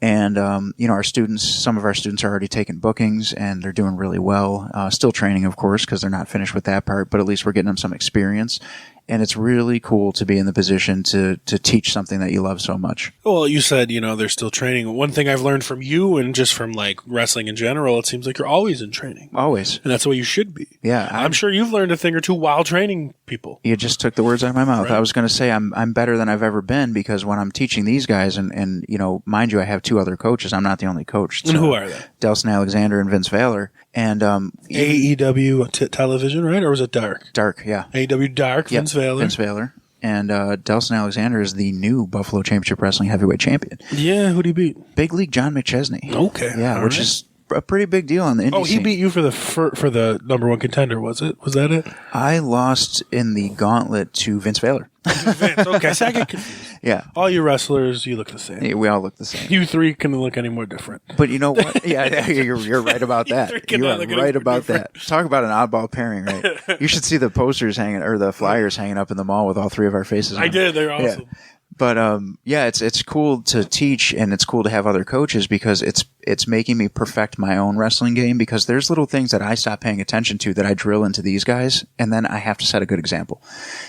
And, our students, some of our students are already taking bookings and they're doing really well. Still training, of course, because they're not finished with that part, but at least we're getting them some experience. And it's really cool to be in the position to teach something that you love so much. Well, you said, they're still training. One thing I've learned from you and just from like wrestling in general, it seems like you're always in training. Always. And that's the way you should be. Yeah. I'm sure you've learned a thing or two while training people. You just took the words out of my mouth. Right. I was going to say I'm better than I've ever been because when I'm teaching these guys, and mind you, I have 2 other coaches. I'm not the only coach. And who are they? Delson Alexander and Vince Valor. And AEW television, right? Or was it Dark? Dark, yeah. AEW Dark, Yep, Vince Valor. Vince Valor. And Delson Alexander is the new Buffalo Championship Wrestling heavyweight champion. Yeah, who'd he beat? Big League John McChesney. Okay. Yeah, all which right. is a pretty big deal on the indie Oh, he scene. beat you for the number one contender, was it? Was that it? I lost in the gauntlet to Vince Valor. Vince, okay, so I get confused. Yeah. All you wrestlers, you look the same. Yeah, we all look the same. You three can look any more different. But you know what? Yeah, you're right about that. three You cannot are look any right more about different. that. Talk about an oddball pairing, right? You should see the posters hanging or the flyers hanging up in the mall with all 3 of our faces on I them. did. They're Yeah. awesome. But it's cool to teach and it's cool to have other coaches because it's making me perfect my own wrestling game because there's little things that I stop paying attention to that I drill into these guys and then I have to set a good example.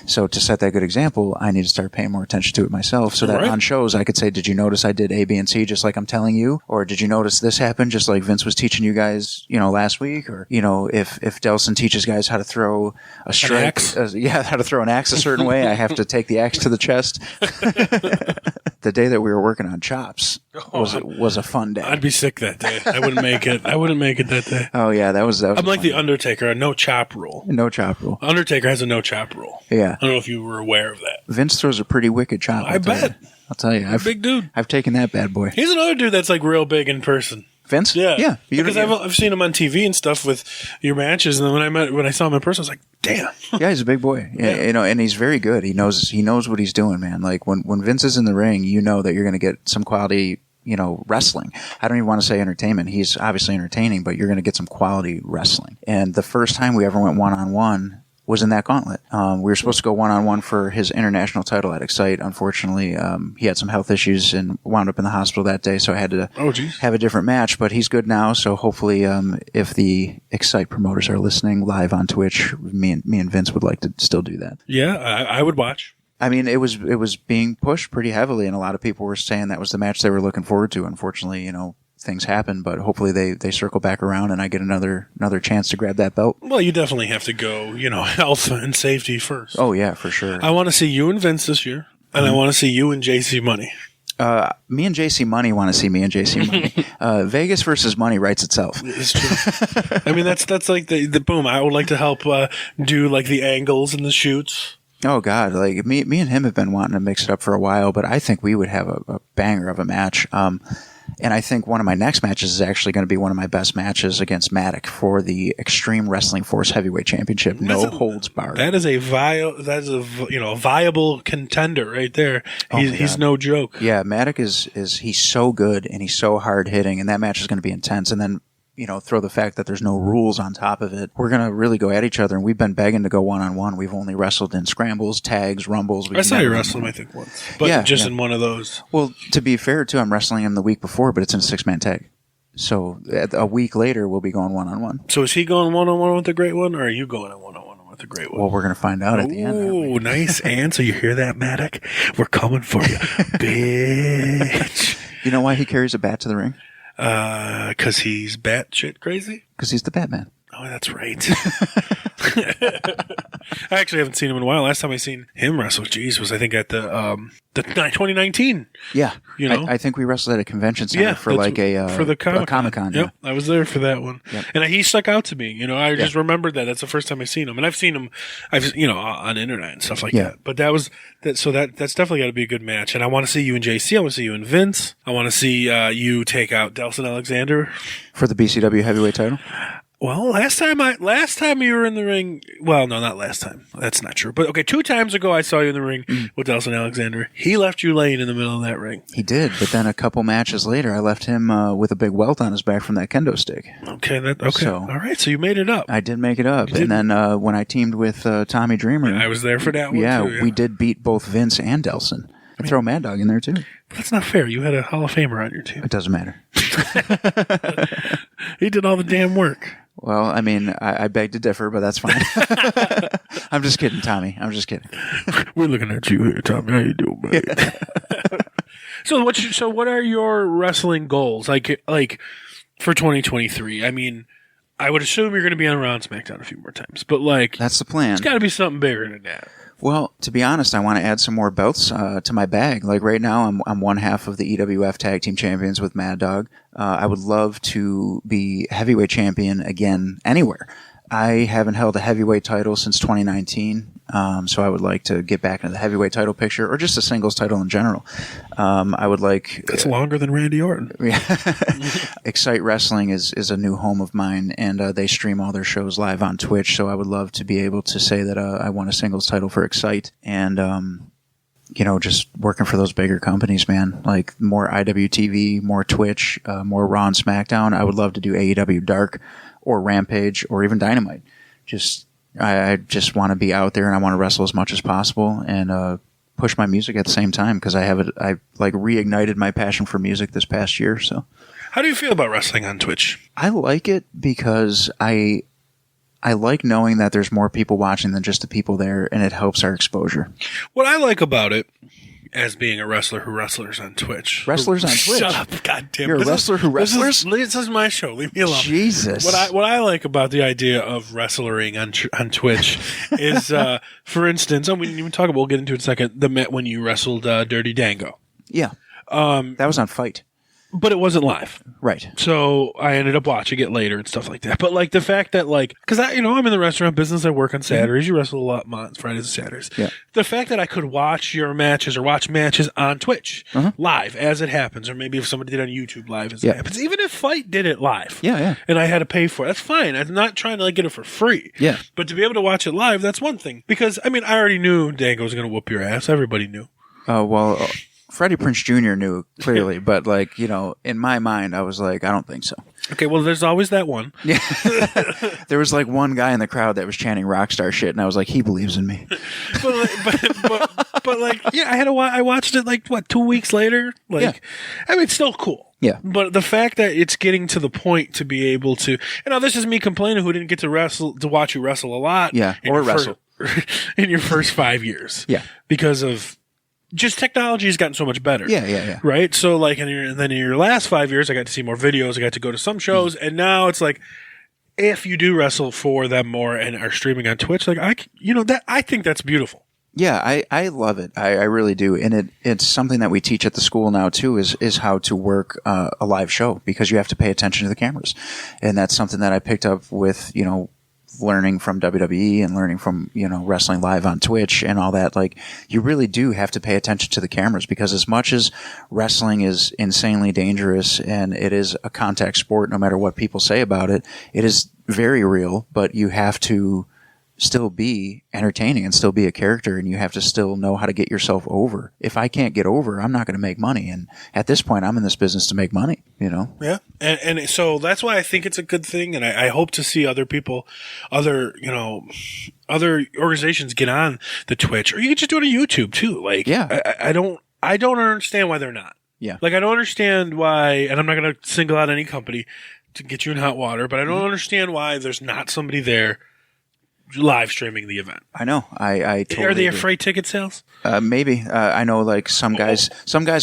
So to set that good example, I need to start paying more attention to it myself so that Right. on shows I could say, did you notice I did A, B, and C just like I'm telling you? Or did you notice this happened just like Vince was teaching you guys, last week? Or, if Delson teaches guys how to throw a strike, axe? How to throw an axe a certain way, I have to take the axe to the chest. The day that we were working on chops was a fun day. I'd be sick that day. I wouldn't make it. I wouldn't make it that day. Oh yeah, that was I'm a like fun the day. Undertaker, a no chop rule. No chop rule. Undertaker has a no chop rule. Yeah, I don't know if you were aware of that. Vince throws a pretty wicked chop. I bet. I'll tell you. I've Big dude. I've taken that bad boy. He's another dude that's like real big in person. Vince? Yeah, Yeah. Because I've seen him on TV and stuff with your matches, and then when I saw him in person, I was like, damn. Yeah, he's a big boy. Yeah, and he's very good. He knows what he's doing, man. Like when Vince is in the ring, you know that you're going to get some quality, wrestling. I don't even want to say entertainment. He's obviously entertaining, but you're going to get some quality wrestling. And the first time we ever went one-on-one was in that gauntlet. We were supposed to go one-on-one for his international title at Excite. Unfortunately, he had some health issues and wound up in the hospital that day, so I had to have a different match. But he's good now, so hopefully if the Excite promoters are listening live on Twitch, me and Vince would like to still do that. Yeah, I would watch. I mean, it was being pushed pretty heavily, and a lot of people were saying that was the match they were looking forward to. Unfortunately, things happen, but hopefully they circle back around and I get another chance to grab that belt. Well, you definitely have to go, health and safety first. Oh yeah, for sure. I want to see you and Vince this year, and I want to see you and JC Money. Me and JC Money want to see me and JC Money. Vegas versus Money writes itself. It's true. I mean, that's like the boom. I would like to help do like the angles and the shoots. Oh God, like me and him have been wanting to mix it up for a while, but I think we would have a banger of a match. And I think one of my next matches is actually going to be one of my best matches against Maddock for the Extreme Wrestling Force Heavyweight Championship. No holds barred. That is a viable contender right there. He's no joke. Yeah, Maddock he's so good and he's so hard hitting, and that match is going to be intense. And then, throw the fact that there's no rules on top of it. We're going to really go at each other, and we've been begging to go one-on-one. We've only wrestled in scrambles, tags, rumbles. I saw you wrestle him, I think, once. But in one of those. Well, to be fair, too, I'm wrestling him the week before, but it's in a 6-man tag. So a week later, we'll be going one-on-one. So is he going one-on-one with the Great One, or are you going one-on-one with the Great One? Well, we're going to find out at the end. Oh, nice. And so you hear that, Maddock? We're coming for you, bitch. You know why he carries a bat to the ring? 'Cause he's batshit crazy? Because he's the Batman. Oh, that's right. I actually haven't seen him in a while. Last time I seen him wrestle, was I think at the 2019. Yeah, You know? I think we wrestled at a convention center for the Comic-Con. Yep, I was there for that one, and he stuck out to me. I just remembered that. That's the first time I seen him, and I've seen him, on the internet and stuff like that. But that's definitely got to be a good match. And I want to see you and JC. I want to see you and Vince. I want to see you take out Delson Alexander for the BCW heavyweight title. Well, last time you were in the ring. Well, no, not last time. That's not true. But okay, 2 times ago I saw you in the ring with Delson Alexander. He left you laying in the middle of that ring. He did, but then a couple matches later, I left him with a big welt on his back from that kendo stick. Okay, all right. So you made it up. I did make it up, and then when I teamed with Tommy Dreamer, I was there for that one. Yeah, too, yeah, we did beat both Vince and Delson. Throw Mad Dog in there too. That's not fair. You had a Hall of Famer on your team. It doesn't matter. He did all the damn work. Well, I mean, I beg to differ, but that's fine. I'm just kidding, Tommy. I'm just kidding. We're looking at you here, Tommy. How you doing, buddy? So what are your wrestling goals? Like for 2023? I mean, I would assume you're going to be on Raw and SmackDown a few more times, but that's the plan. It's got to be something bigger than that. Well, to be honest, I want to add some more belts to my bag. Like right now, I'm one half of the EWF Tag Team Champions with Mad Dog. I would love to be heavyweight champion again anywhere. I haven't held a heavyweight title since 2019, so I would like to get back into the heavyweight title picture, or just a singles title in general. I would like... That's longer than Randy Orton. Excite Wrestling is a new home of mine, and they stream all their shows live on Twitch, so I would love to be able to say that I won a singles title for Excite, and... just working for those bigger companies, man. Like more IWTV, more Twitch, more Raw and SmackDown. I would love to do AEW Dark or Rampage or even Dynamite. I just want to be out there, and I want to wrestle as much as possible and push my music at the same time, because I reignited my passion for music this past year. So, how do you feel about wrestling on Twitch? I like it because I like knowing that there's more people watching than just the people there, and it helps our exposure. What I like about it, as being a wrestler who wrestlers on Twitch. Wrestlers on Twitch? Shut up, goddamn. You're a wrestler who wrestlers? This is my show. Leave me alone. Jesus. What I like about the idea of wrestlering on Twitch is, for instance, and we didn't even talk about, we'll get into it in a second, when you wrestled Dirty Dango. Yeah. That was on Fight. But it wasn't live. Right. So I ended up watching it later and stuff like that. But the fact that because I'm in the restaurant business, I work on Saturdays. You wrestle a lot on Fridays and Saturdays. Yeah. The fact that I could watch your matches or watch matches on Twitch live as it happens, or maybe if somebody did on YouTube live as it happens, even if Fight did it live. Yeah. And I had to pay for it. That's fine. I'm not trying to get it for free. Yeah. But to be able to watch it live, that's one thing. Because I already knew Dango was going to whoop your ass. Everybody knew. Freddie Prinze Jr. knew clearly, but in my mind, I was like, I don't think so. Okay, well, there's always that one. Yeah. There was one guy in the crowd that was chanting Rockstar shit, and I was like, he believes in me. I watched it 2 weeks later. It's still cool. Yeah. But the fact that it's getting to the point to be able to, this is me complaining who didn't get to watch you wrestle a lot. Yeah. Or wrestle. In your first 5 years. Yeah. Because of, just technology has gotten so much better. Yeah. Right? So, in your last 5 years, I got to see more videos. I got to go to some shows. And now it's if you do wrestle for them more and are streaming on Twitch, I think that's beautiful. Yeah, I love it. I really do. And it's something that we teach at the school now, too, is how to work a live show, because you have to pay attention to the cameras. And that's something that I picked up with, learning from WWE and learning from, wrestling live on Twitch and all that, like, you really do have to pay attention to the cameras, because as much as wrestling is insanely dangerous and it is a contact sport, no matter what people say about it, it is very real, but you have to still be entertaining and still be a character, and you have to still know how to get yourself over. If I can't get over, I'm not going to make money. And at this point, I'm in this business to make money, Yeah. And so that's why I think it's a good thing. And I hope to see other people, other organizations get on the Twitch, or you can just do it on YouTube too. Like, yeah. I don't understand why they're not. Yeah. Like, I don't understand why, and I'm not going to single out any company to get you in hot water, but I don't understand why there's not somebody there live streaming the event. I know. I totally Are they agree. afraid ticket sales? Maybe. I know, like, some guys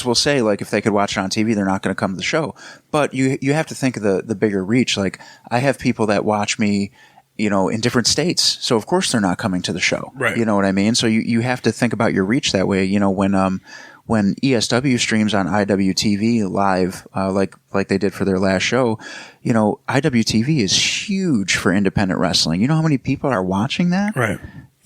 will say, like, if they could watch it on TV, they're not going to come to the show. But you have to think of the bigger reach. Like, I have people that watch me, in different states. So of course they're not coming to the show. Right. You know what I mean? So you have to think about your reach that way. When ESW streams on IWTV live, like they did for their last show, IWTV is huge for independent wrestling. You know how many people are watching that? Right.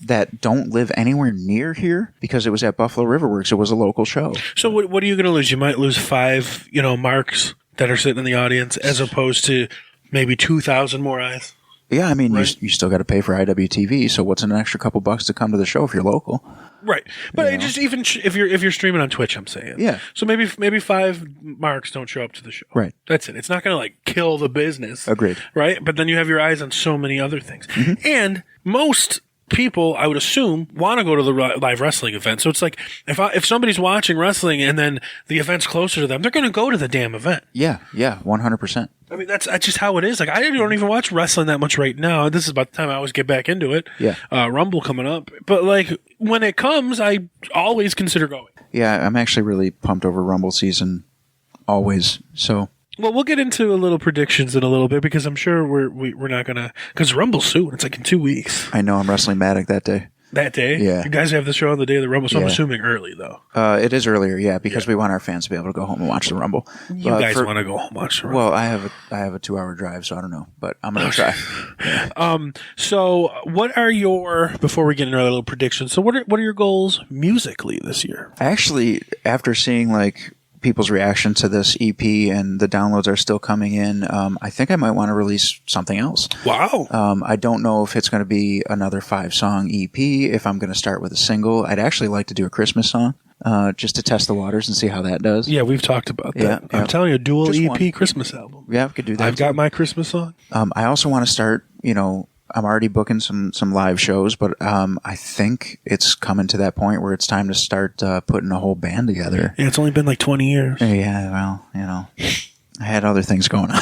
That don't live anywhere near here, because it was at Buffalo Riverworks. It was a local show. So what are you going to lose? You might lose 5, marks that are sitting in the audience, as opposed to maybe 2,000 more eyes. Yeah, I mean, Right. you still got to pay for IWTV, so what's an extra couple bucks to come to the show if you're local? Right, but just even if you're streaming on Twitch, I'm saying, Yeah. So maybe 5 marks don't show up to the show. Right. That's it. It's not going to like kill the business. Agreed. Right, but then you have your eyes on so many other things, and most people, I would assume, want to go to the live wrestling event. So it's like if somebody's watching wrestling and then the event's closer to them, they're going to go to the damn event. Yeah, 100%. I mean, that's just how it is. Like, I don't even watch wrestling that much right now. This is about the time I always get back into it. Yeah. Rumble coming up. But, like, when it comes, I always consider going. Yeah, I'm actually really pumped over Rumble season, always. So, Well, we'll get into a little predictions in a little bit, because I'm sure we're not going to, because Rumble's soon. It's like in 2 weeks. I know I'm wrestling Matic that day. That day? Yeah. You guys have the show on the day of the Rumble, so I'm Yeah. assuming early, though. It is earlier, yeah, because we want our fans to be able to go home and watch the Rumble. You guys want to go home watch the Rumble. Well, I have a 2-hour drive, so I don't know, but I'm gonna try. So what are your, before we get into our little predictions, so what are your goals musically this year? Actually, after seeing like people's reaction to this EP and the downloads are still coming in, I think I might want to release something else. Wow. I don't know if it's going to be another 5-song EP, if I'm going to start with a single. I'd actually like to do a Christmas song, just to test the waters and see how that does. Yeah, we've talked about that. Yeah, I'm yeah. telling you, a dual Just EP one. Christmas album. Yeah, we could do that. I've got my Christmas song. I also want to start, I'm already booking some live shows, but I think it's coming to that point where it's time to start putting a whole band together. Yeah, it's only been like 20 years. Yeah, well, I had other things going on.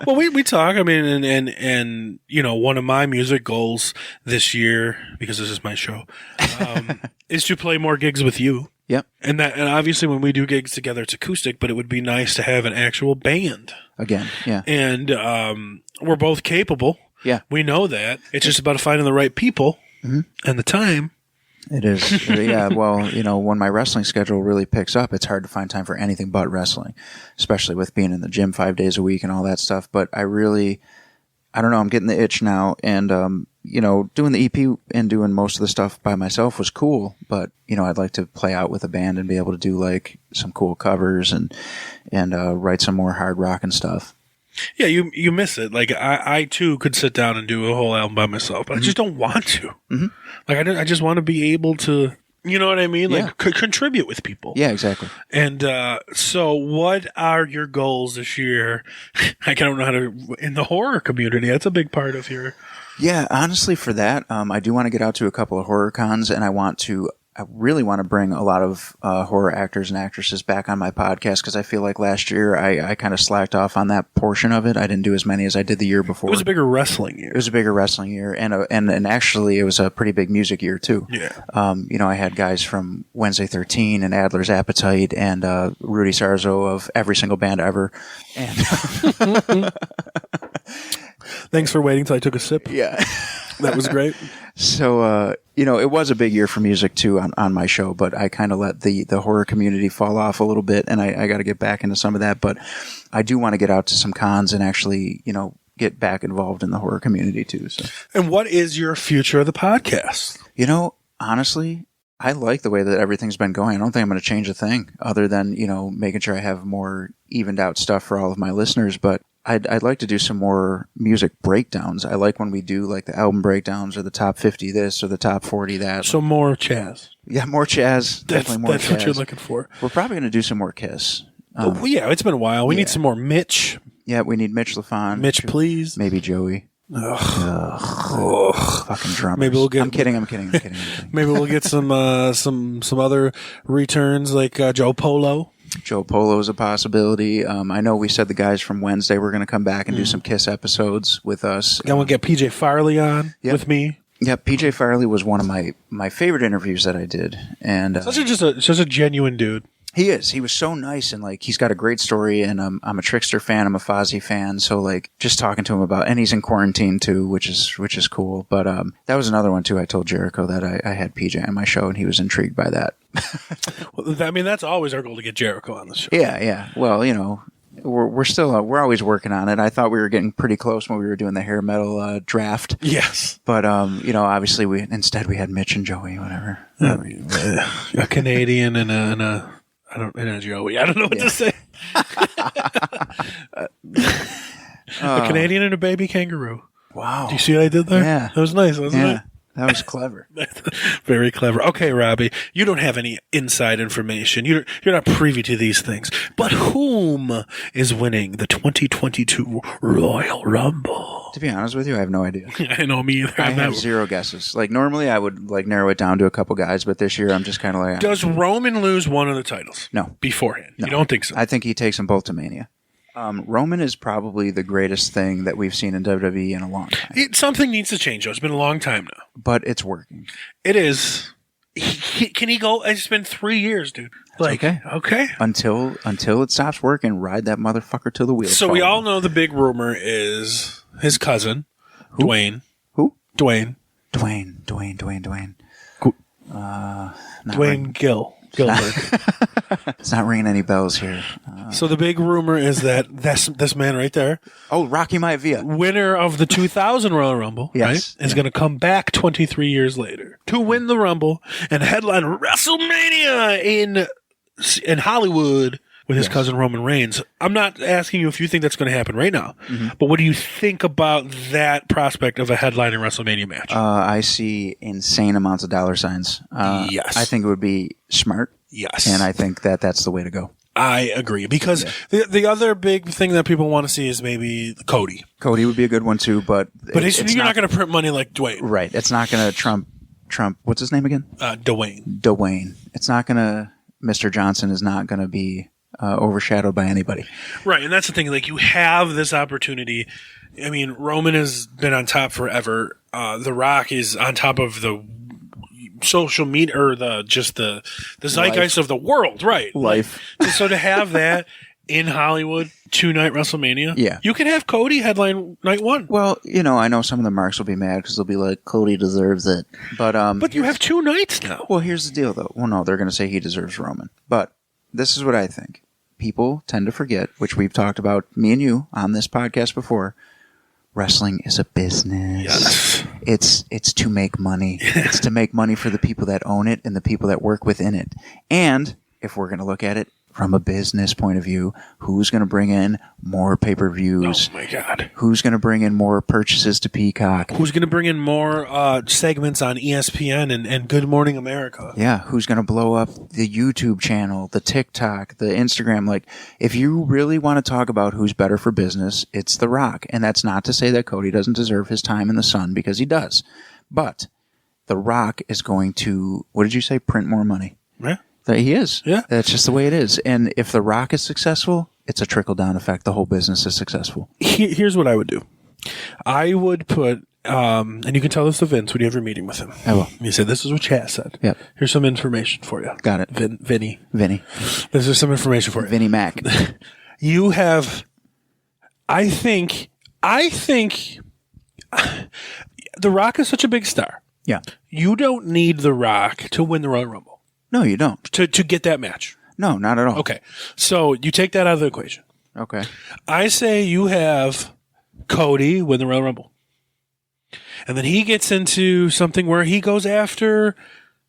Well, we talk. I mean, and one of my music goals this year, because this is my show, is to play more gigs with you. Yep. And obviously when we do gigs together, it's acoustic, but it would be nice to have an actual band. Again, yeah. And we're both capable. Yeah. We know that. It's just about finding the right people and the time. It is. Yeah, well, when my wrestling schedule really picks up, it's hard to find time for anything but wrestling, especially with being in the gym 5 days a week and all that stuff. But I don't know, I'm getting the itch now. And, doing the EP and doing most of the stuff by myself was cool. But, I'd like to play out with a band and be able to do like some cool covers and write some more hard rock and stuff. Yeah, you miss it. Like I too could sit down and do a whole album by myself, but I just don't want to. Mm-hmm. Like I just want to be able to, you know what I mean? Like contribute with people. Yeah, exactly. And so, what are your goals this year? I don't know how to in the horror community. That's a big part of your. Yeah, honestly, for that, I do want to get out to a couple of horror cons, and I really want to bring a lot of horror actors and actresses back on my podcast, because I feel like last year I kind of slacked off on that portion of it. I didn't do as many as I did the year before. It was a bigger wrestling year. It was a bigger wrestling year, and actually it was a pretty big music year too. Yeah. I had guys from Wednesday 13 and Adler's Appetite and Rudy Sarzo of every single band ever. And Thanks for waiting till I took a sip. yeah. That was great. So, it was a big year for music too on my show, but I kind of let the horror community fall off a little bit, and I got to get back into some of that. But I do want to get out to some cons and actually, get back involved in the horror community too. So, And what is your future of the podcast? Honestly, I like the way that everything's been going. I don't think I'm going to change a thing other than, making sure I have more evened out stuff for all of my listeners. But I'd like to do some more music breakdowns. I like when we do like the album breakdowns or the top 50 this or the top 40 that. So more Chazz. Yeah, more Chazz. Definitely more That's Chazz. what you're looking for. We're probably going to do some more Kiss. Yeah, it's been a while. We need some more Mitch. Yeah, we need Mitch LaFon. Mitch, please. Maybe Joey. Ugh. Fucking drummers. Maybe we'll get. I'm kidding. Maybe we'll get some other returns like Joe Polo. Joe Polo is a possibility. I know we said the guys from Wednesday were going to come back and do some Kiss episodes with us. I want to get PJ Farley on with me. Yeah, PJ Farley was one of my favorite interviews that I did, and Such a genuine dude. he is. He was so nice, and like he's got a great story. And I'm a Trickster fan. I'm a Fozzy fan. So like just talking to him about, and he's in quarantine too, which is cool. But that was another one too. I told Jericho that I had PJ on my show, and he was intrigued by that. Well, I mean, that's always our goal, to get Jericho on the show. Yeah. Well, we're still we're always working on it. I thought we were getting pretty close when we were doing the hair metal draft. Yes, but obviously we had Mitch and Joey, whatever. A Canadian and a Joey. I don't know what to say. A Canadian and a baby kangaroo. Wow. Do you see what I did there? Yeah. That was nice, wasn't it? That was clever. Very clever. Okay, Robbie, you don't have any inside information. You're not privy to these things. But whom is winning the 2022 Royal Rumble? To be honest with you, I have no idea. I know, me either. I have zero guesses. Like normally I would like narrow it down to a couple guys, but this year I'm just kind of like... Does Roman lose one of the titles? No. Beforehand? No. You don't think so? I think he takes them both to Mania. Roman is probably the greatest thing that we've seen in WWE in a long time. Something needs to change, though. It's been a long time now. But it's working. It is. Can he go? It's been 3 years, dude. Like, okay. Until it stops working, ride that motherfucker to the wheels. So we all know the big rumor is his cousin, Dwayne. Who? Dwayne. Dwayne. Dwayne Gilbert. It's not ringing any bells here. So the big rumor is that this man right there, Rocky Maivia, winner of the 2000 Royal Rumble, yes, right, is going to come back 23 years later to win the Rumble and headline WrestleMania in Hollywood with his cousin Roman Reigns. I'm not asking you if you think that's going to happen right now, but what do you think about that prospect of a headline in WrestleMania match? I see insane amounts of dollar signs. Yes. I think it would be smart. Yes. And I think that's the way to go. I agree, because the other big thing that people want to see is maybe Cody. Cody would be a good one too, but you're not going to print money like Dwayne. Right. It's not going to trump, what's his name again? Dwayne. It's not going to, Mr. Johnson is not going to be overshadowed by anybody. Right, and that's the thing. Like, you have this opportunity. I mean, Roman has been on top forever. The Rock is on top of the social media, or the zeitgeist of the world, right? Life. So to have that in Hollywood, 2-night WrestleMania, yeah, you can have Cody headline night one. Well, I know some of the marks will be mad because they'll be like, Cody deserves it, but you have 2 nights now. Well, here's the deal, though. Well, no, they're going to say he deserves Roman, but this is what I think. People tend to forget, which we've talked about, me and you, on this podcast before. Wrestling is a business. Yes. It's to make money. It's to make money for the people that own it and the people that work within it. And if we're going to look at it from a business point of view, who's going to bring in more pay-per-views? Oh my God. Who's going to bring in more purchases to Peacock? Who's going to bring in more segments on ESPN and Good Morning America? Yeah. Who's going to blow up the YouTube channel, the TikTok, the Instagram? Like, if you really want to talk about who's better for business, it's The Rock. And that's not to say that Cody doesn't deserve his time in the sun, because he does. But The Rock is going to, what did you say, print more money? Yeah. He is. Yeah. That's just the way it is. And if The Rock is successful, it's a trickle-down effect. The whole business is successful. Here's what I would do. I would put, and you can tell this to Vince when you have your meeting with him. I will. You said, this is what Chazz said. Yep. Here's some information for you. Got it. Vinny. This is some information for you. Vinny Mac. You have, I think The Rock is such a big star. Yeah. You don't need The Rock to win the Royal Rumble. No, you don't. To get that match. No, not at all. Okay. So you take that out of the equation. Okay. I say you have Cody win the Royal Rumble. And then he gets into something where he goes after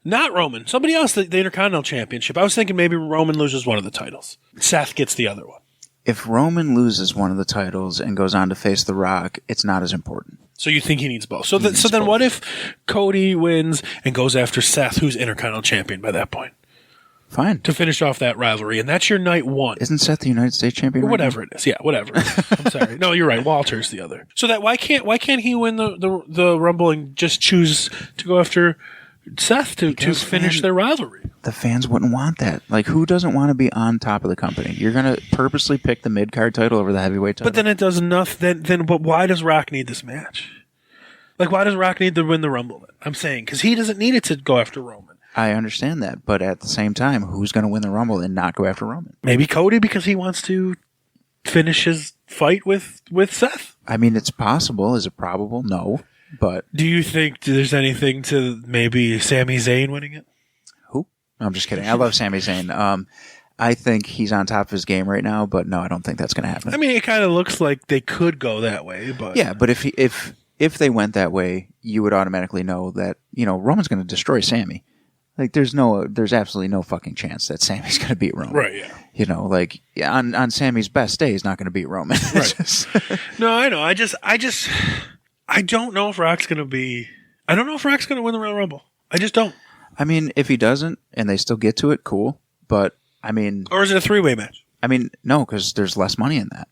not Roman, somebody else, the Intercontinental Championship. I was thinking maybe Roman loses one of the titles. Seth gets the other one. If Roman loses one of the titles and goes on to face The Rock, it's not as important. So you think he needs both. So then what if Cody wins and goes after Seth, who's Intercontinental Champion by that point? Fine. To finish off that rivalry. And that's your night one. Isn't Seth the United States champion? Or whatever it is. Yeah, whatever. I'm sorry. No, you're right. Walter's the other. So that why can't he win the Rumble and just choose to go after Seth to finish their rivalry? The fans wouldn't want that. Like, who doesn't want to be on top of the company? You're going to purposely pick the mid-card title over the heavyweight title? But then it does enough. But why does Rock need this match? Like, why does Rock need to win the Rumble then? I'm saying, because he doesn't need it to go after Roman. I understand that, but at the same time, who's going to win the Rumble and not go after Roman? Maybe Cody, because he wants to finish his fight with Seth. I mean, it's possible. Is it probable? No. But do you think there's anything to maybe Sami Zayn winning it? Who? No, I'm just kidding. I love Sami Zayn. I think he's on top of his game right now, but no, I don't think that's going to happen. I mean, it kind of looks like they could go that way, but yeah. But if they went that way, you would automatically know that Roman's going to destroy Sami. Like, there's absolutely no fucking chance that Sammy's going to beat Roman. Right, yeah. On Sammy's best day, he's not going to beat Roman. Right. No, I know. I don't know if Rock's going to win the Royal Rumble. I just don't. I mean, if he doesn't and they still get to it, cool. But, I mean... Or is it a three-way match? I mean, no, because there's less money in that.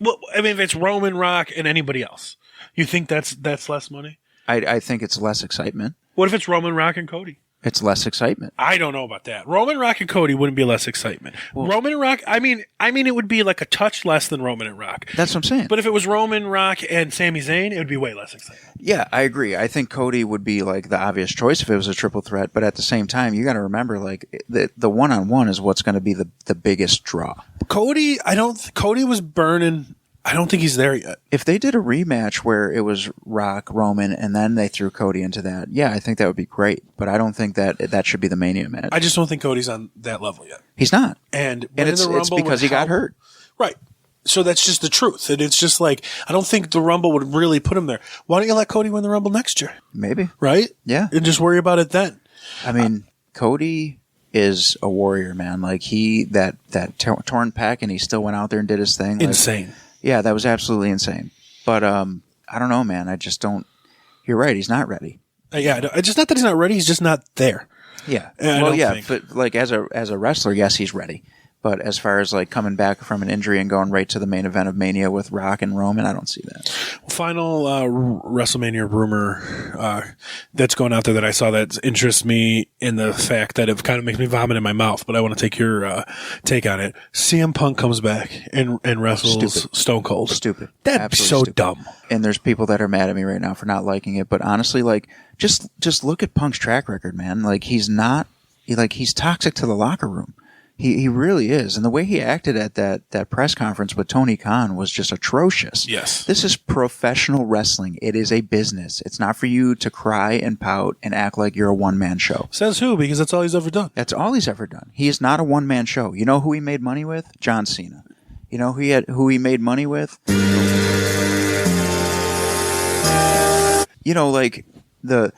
Well, I mean, if it's Roman, Rock, and anybody else, you think that's less money? I think it's less excitement. What if it's Roman, Rock, and Cody? It's less excitement. I don't know about that. Roman, Rock, and Cody wouldn't be less excitement. Well, Roman and Rock, I mean, it would be like a touch less than Roman and Rock. That's what I'm saying. But if it was Roman, Rock, and Sami Zayn, it would be way less exciting. Yeah, I agree. I think Cody would be like the obvious choice if it was a triple threat. But at the same time, you got to remember, like, the one-on-one is what's going to be the biggest draw. Cody was burning. I don't think he's there yet. If they did a rematch where it was Rock, Roman, and then they threw Cody into that, yeah, I think that would be great. But I don't think that should be the Mania match. I just don't think Cody's on that level yet. He's not. And it's because he got hurt. Right. So that's just the truth. And it's just like, I don't think the Rumble would really put him there. Why don't you let Cody win the Rumble next year? Maybe. Right? Yeah. And just worry about it then. I mean, Cody is a warrior, man. Like, that torn pec, and he still went out there and did his thing. Insane. Yeah, that was absolutely insane. But I don't know, man. I just don't. You're right. He's not ready. Yeah, it's just not that he's not ready. He's just not there. Yeah. But like as a wrestler, yes, he's ready. But as far as like coming back from an injury and going right to the main event of Mania with Rock and Roman, I don't see that. Final WrestleMania rumor that's going out there that I saw that interests me in the fact that it kind of makes me vomit in my mouth, but I want to take your take on it. CM Punk comes back and wrestles Stupid. Stone Cold. Stupid. That'd be so stupid. dumb. And there's people that are mad at me right now for not liking it. But honestly, like, just look at Punk's track record, man. Like, he's toxic to the locker room. He really is. And the way he acted at that press conference with Tony Khan was just atrocious. Yes. This is professional wrestling. It is a business. It's not for you to cry and pout and act like you're a one-man show. Says who? Because that's all he's ever done. That's all he's ever done. He is not a one-man show. You know who he made money with? John Cena. You know who he made money with? You know, like the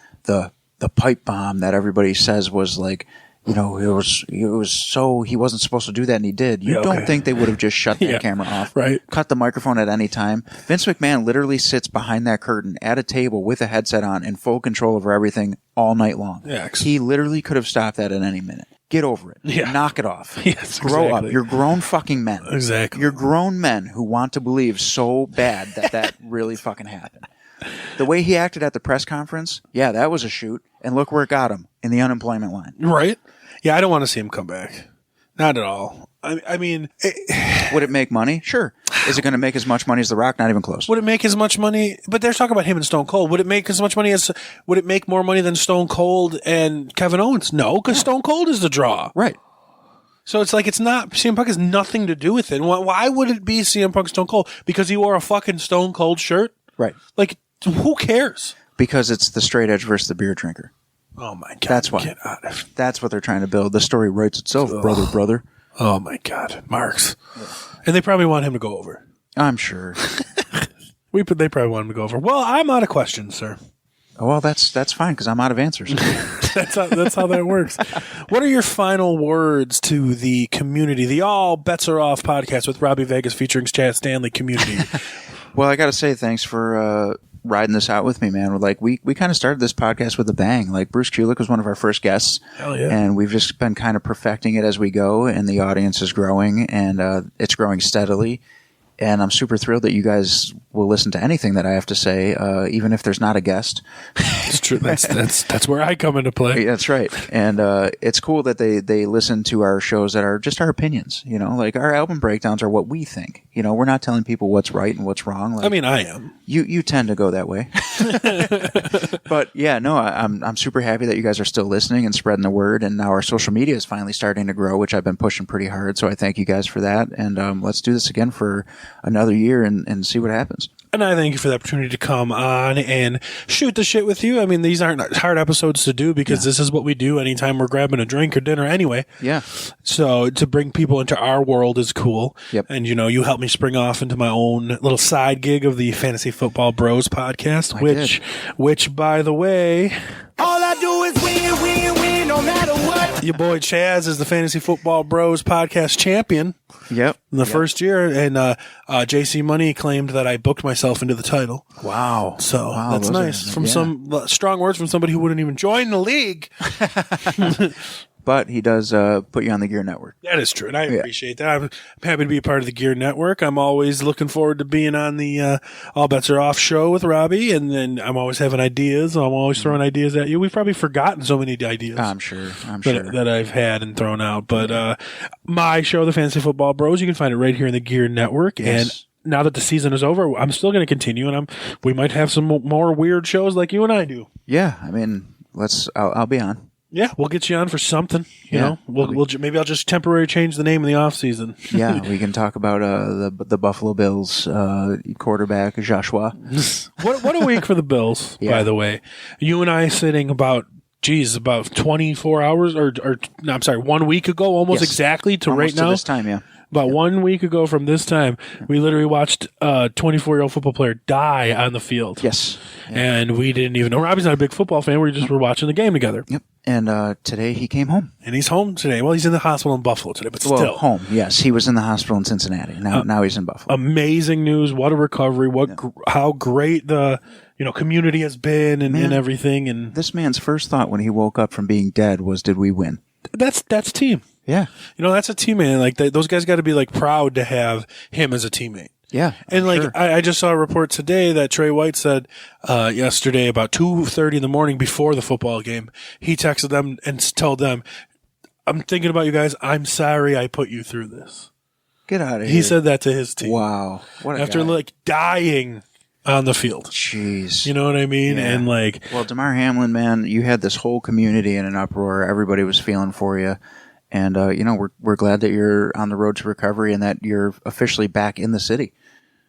pipe bomb that everybody says was like, it was so he wasn't supposed to do that and he did. You don't think they would have just shut that camera off, right? Cut the microphone at any time. Vince McMahon literally sits behind that curtain at a table with a headset on in full control over everything all night long. Yeah, he literally could have stopped that at any minute. Get over it. Yeah. Knock it off. Yes, Grow up. You're grown fucking men. Exactly. You're grown men who want to believe so bad that really fucking happened. The way he acted at the press conference, yeah, that was a shoot. And look where it got him, in the unemployment line. Right? Yeah, I don't want to see him come back. Not at all. I mean... Would it make money? Sure. Is it going to make as much money as The Rock? Not even close. Would it make as much money... But they're talking about him and Stone Cold. Would it make as much money as... Would it make more money than Stone Cold and Kevin Owens? No, because Stone Cold is the draw. Right. So it's like it's not... CM Punk has nothing to do with it. Why would it be CM Punk Stone Cold? Because he wore a fucking Stone Cold shirt? Right. Like, who cares? Because it's the straight edge versus the beer drinker. Oh, my God. That's why. Get out of... That's what they're trying to build. The story writes itself, brother. Oh, my God. Marks. Yeah. And they probably want him to go over. I'm sure. They probably want him to go over. Well, I'm out of questions, sir. Oh, well, that's fine because I'm out of answers. That's how that works. What are your final words to the community, the All Bets Are Off podcast with Robby Vegas featuring Chazz Stanley community? Well, I got to say thanks for riding this out with me, man. Like we kind of started this podcast with a bang. Like Bruce Kulick was one of our first guests. Hell yeah. And we've just been kind of perfecting it as we go, and the audience is growing, and it's growing steadily. And I'm super thrilled that you guys will listen to anything that I have to say, even if there's not a guest. It's true. That's where I come into play. That's right. And it's cool that they listen to our shows that are just our opinions. You know, like our album breakdowns are what we think. You know, we're not telling people what's right and what's wrong. Like, I mean, I am. You tend to go that way. But yeah, no, I'm super happy that you guys are still listening and spreading the word. And now our social media is finally starting to grow, which I've been pushing pretty hard. So I thank you guys for that. And let's do this again for another year and see what happens. And I thank you for the opportunity to come on and shoot the shit with you. I mean, these aren't hard episodes to do because this is what we do anytime we're grabbing a drink or dinner anyway. Yeah. So to bring people into our world is cool. Yep. And, you know, you helped me spring off into my own little side gig of the Fantasy Football Bros podcast, which, by the way, all I do is win, no matter what. Your boy Chazz is the Fantasy Football Bros podcast champion. Yep. In the first year, and JC Money claimed that I booked myself into the title. Wow. So that's nice. From some strong words from somebody who wouldn't even join the league. But he does put you on the Gear Network. That is true, and I appreciate that. I'm happy to be a part of the Gear Network. I'm always looking forward to being on the All Bets Are Off show with Robby, and then I'm always having ideas. I'm always throwing ideas at you. We've probably forgotten so many ideas. I'm sure. That I've had and thrown out. But my show, the Fantasy Football Bros, you can find it right here in the Gear Network. Yes. And now that the season is over, I'm still going to continue, and we might have some more weird shows like you and I do. Yeah, I mean, I'll be on. Yeah, we'll get you on for something. You know, maybe I'll just temporarily change the name in the off season. Yeah, we can talk about the Buffalo Bills quarterback Joshua. What a week for the Bills, by the way. You and I sitting about 24 hours or no, I'm sorry, 1 week ago, almost exactly to almost right now. To this time, yeah. About 1 week ago from this time, we literally watched a 24-year-old football player die on the field. Yes. And we didn't even know. Robbie's not a big football fan. We just were watching the game together. Yep. And today he came home. And he's home today. Well, he's in the hospital in Buffalo today, but still. Home, yes. He was in the hospital in Cincinnati. Now he's in Buffalo. Amazing news. What a recovery. How great the community has been and everything. And this man's first thought when he woke up from being dead was, did we win? That's team. Yeah. That's a teammate. Like those guys got to be like proud to have him as a teammate. Yeah. And like, I just saw a report today that Trey White said, yesterday about 2:30 in the morning before the football game, he texted them and told them, I'm thinking about you guys. I'm sorry I put you through this. Get out of here. He said that to his team. Wow. What a After guy. like dying on the field. Jeez. You know what I mean? Yeah. And like, well, Damar Hamlin, man, you had this whole community in an uproar. Everybody was feeling for you. And, we're glad that you're on the road to recovery and that you're officially back in the city.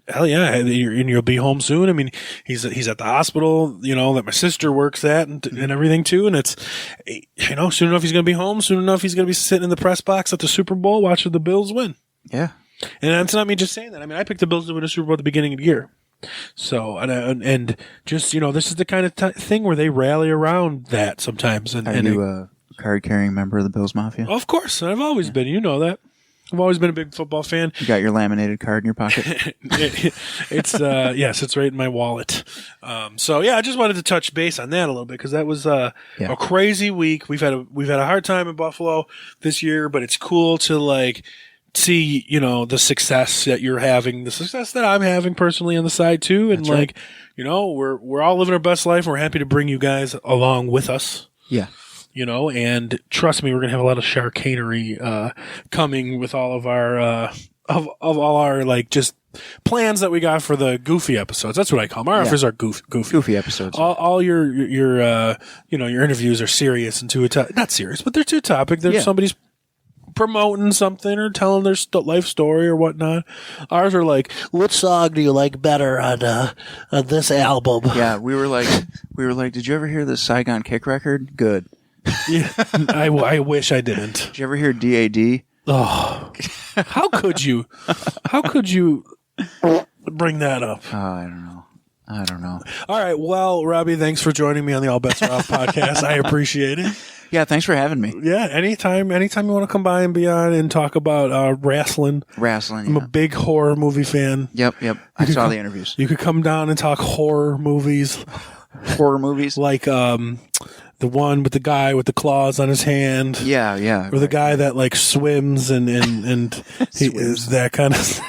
Hell yeah. And you'll be home soon. I mean, he's at the hospital, that my sister works at and everything too. And it's, soon enough he's going to be home. Soon enough he's going to be sitting in the press box at the Super Bowl watching the Bills win. Yeah. And that's not me just saying that. I mean, I picked the Bills to win a Super Bowl at the beginning of the year. So, and just, this is the kind of thing where they rally around that sometimes. And, Are you a card-carrying member of the Bills Mafia? Of course. I've always been. You know that. I've always been a big football fan. You got your laminated card in your pocket? It's it's right in my wallet. So yeah, I just wanted to touch base on that a little bit because that was a crazy week. We've had a hard time in Buffalo this year, but it's cool to like see, the success that you're having, the success that I'm having personally on the side too. And That's right. we're all living our best life. And we're happy to bring you guys along with us. Yeah. And trust me, we're going to have a lot of sharkanery, coming with all of our, of all our like just plans that we got for the goofy episodes. That's what I call them. Our offers are goofy. Goofy episodes. All your interviews are serious and not serious, but they're to a topic. There's somebody's promoting something or telling their life story or whatnot. Ours are like, which song do you like better on this album? Yeah, we were like, did you ever hear the Saigon Kick record? Good. Yeah, I wish I didn't. Did you ever hear DAD? Oh, how could you? How could you? bring that up? I don't know. All right. Well, Robby, thanks for joining me on the All Bets Are Off podcast. I appreciate it. Yeah, thanks for having me. Yeah, anytime you want to come by and be on and talk about wrestling. Wrestling, I'm a big horror movie fan. Yep. I saw the interviews. You could come down and talk horror movies. Horror movies? Like the one with the guy with the claws on his hand. Yeah. Or the guy that like swims and he is that kind of.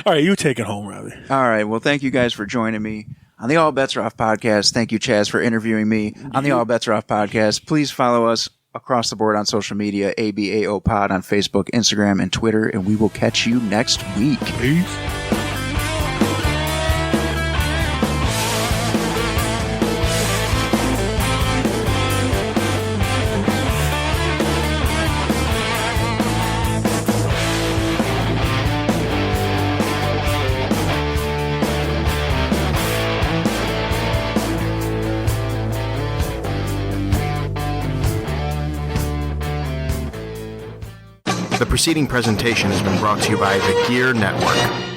All right, you take it home, Robby. All right. Well, thank you guys for joining me on the All Bets Are Off podcast. Thank you, Chazz, for interviewing me on the All Bets Are Off podcast. Please follow us across the board on social media, ABAO Pod on Facebook, Instagram, and Twitter, and we will catch you next week. Peace. The preceding presentation has been brought to you by the Gear Network.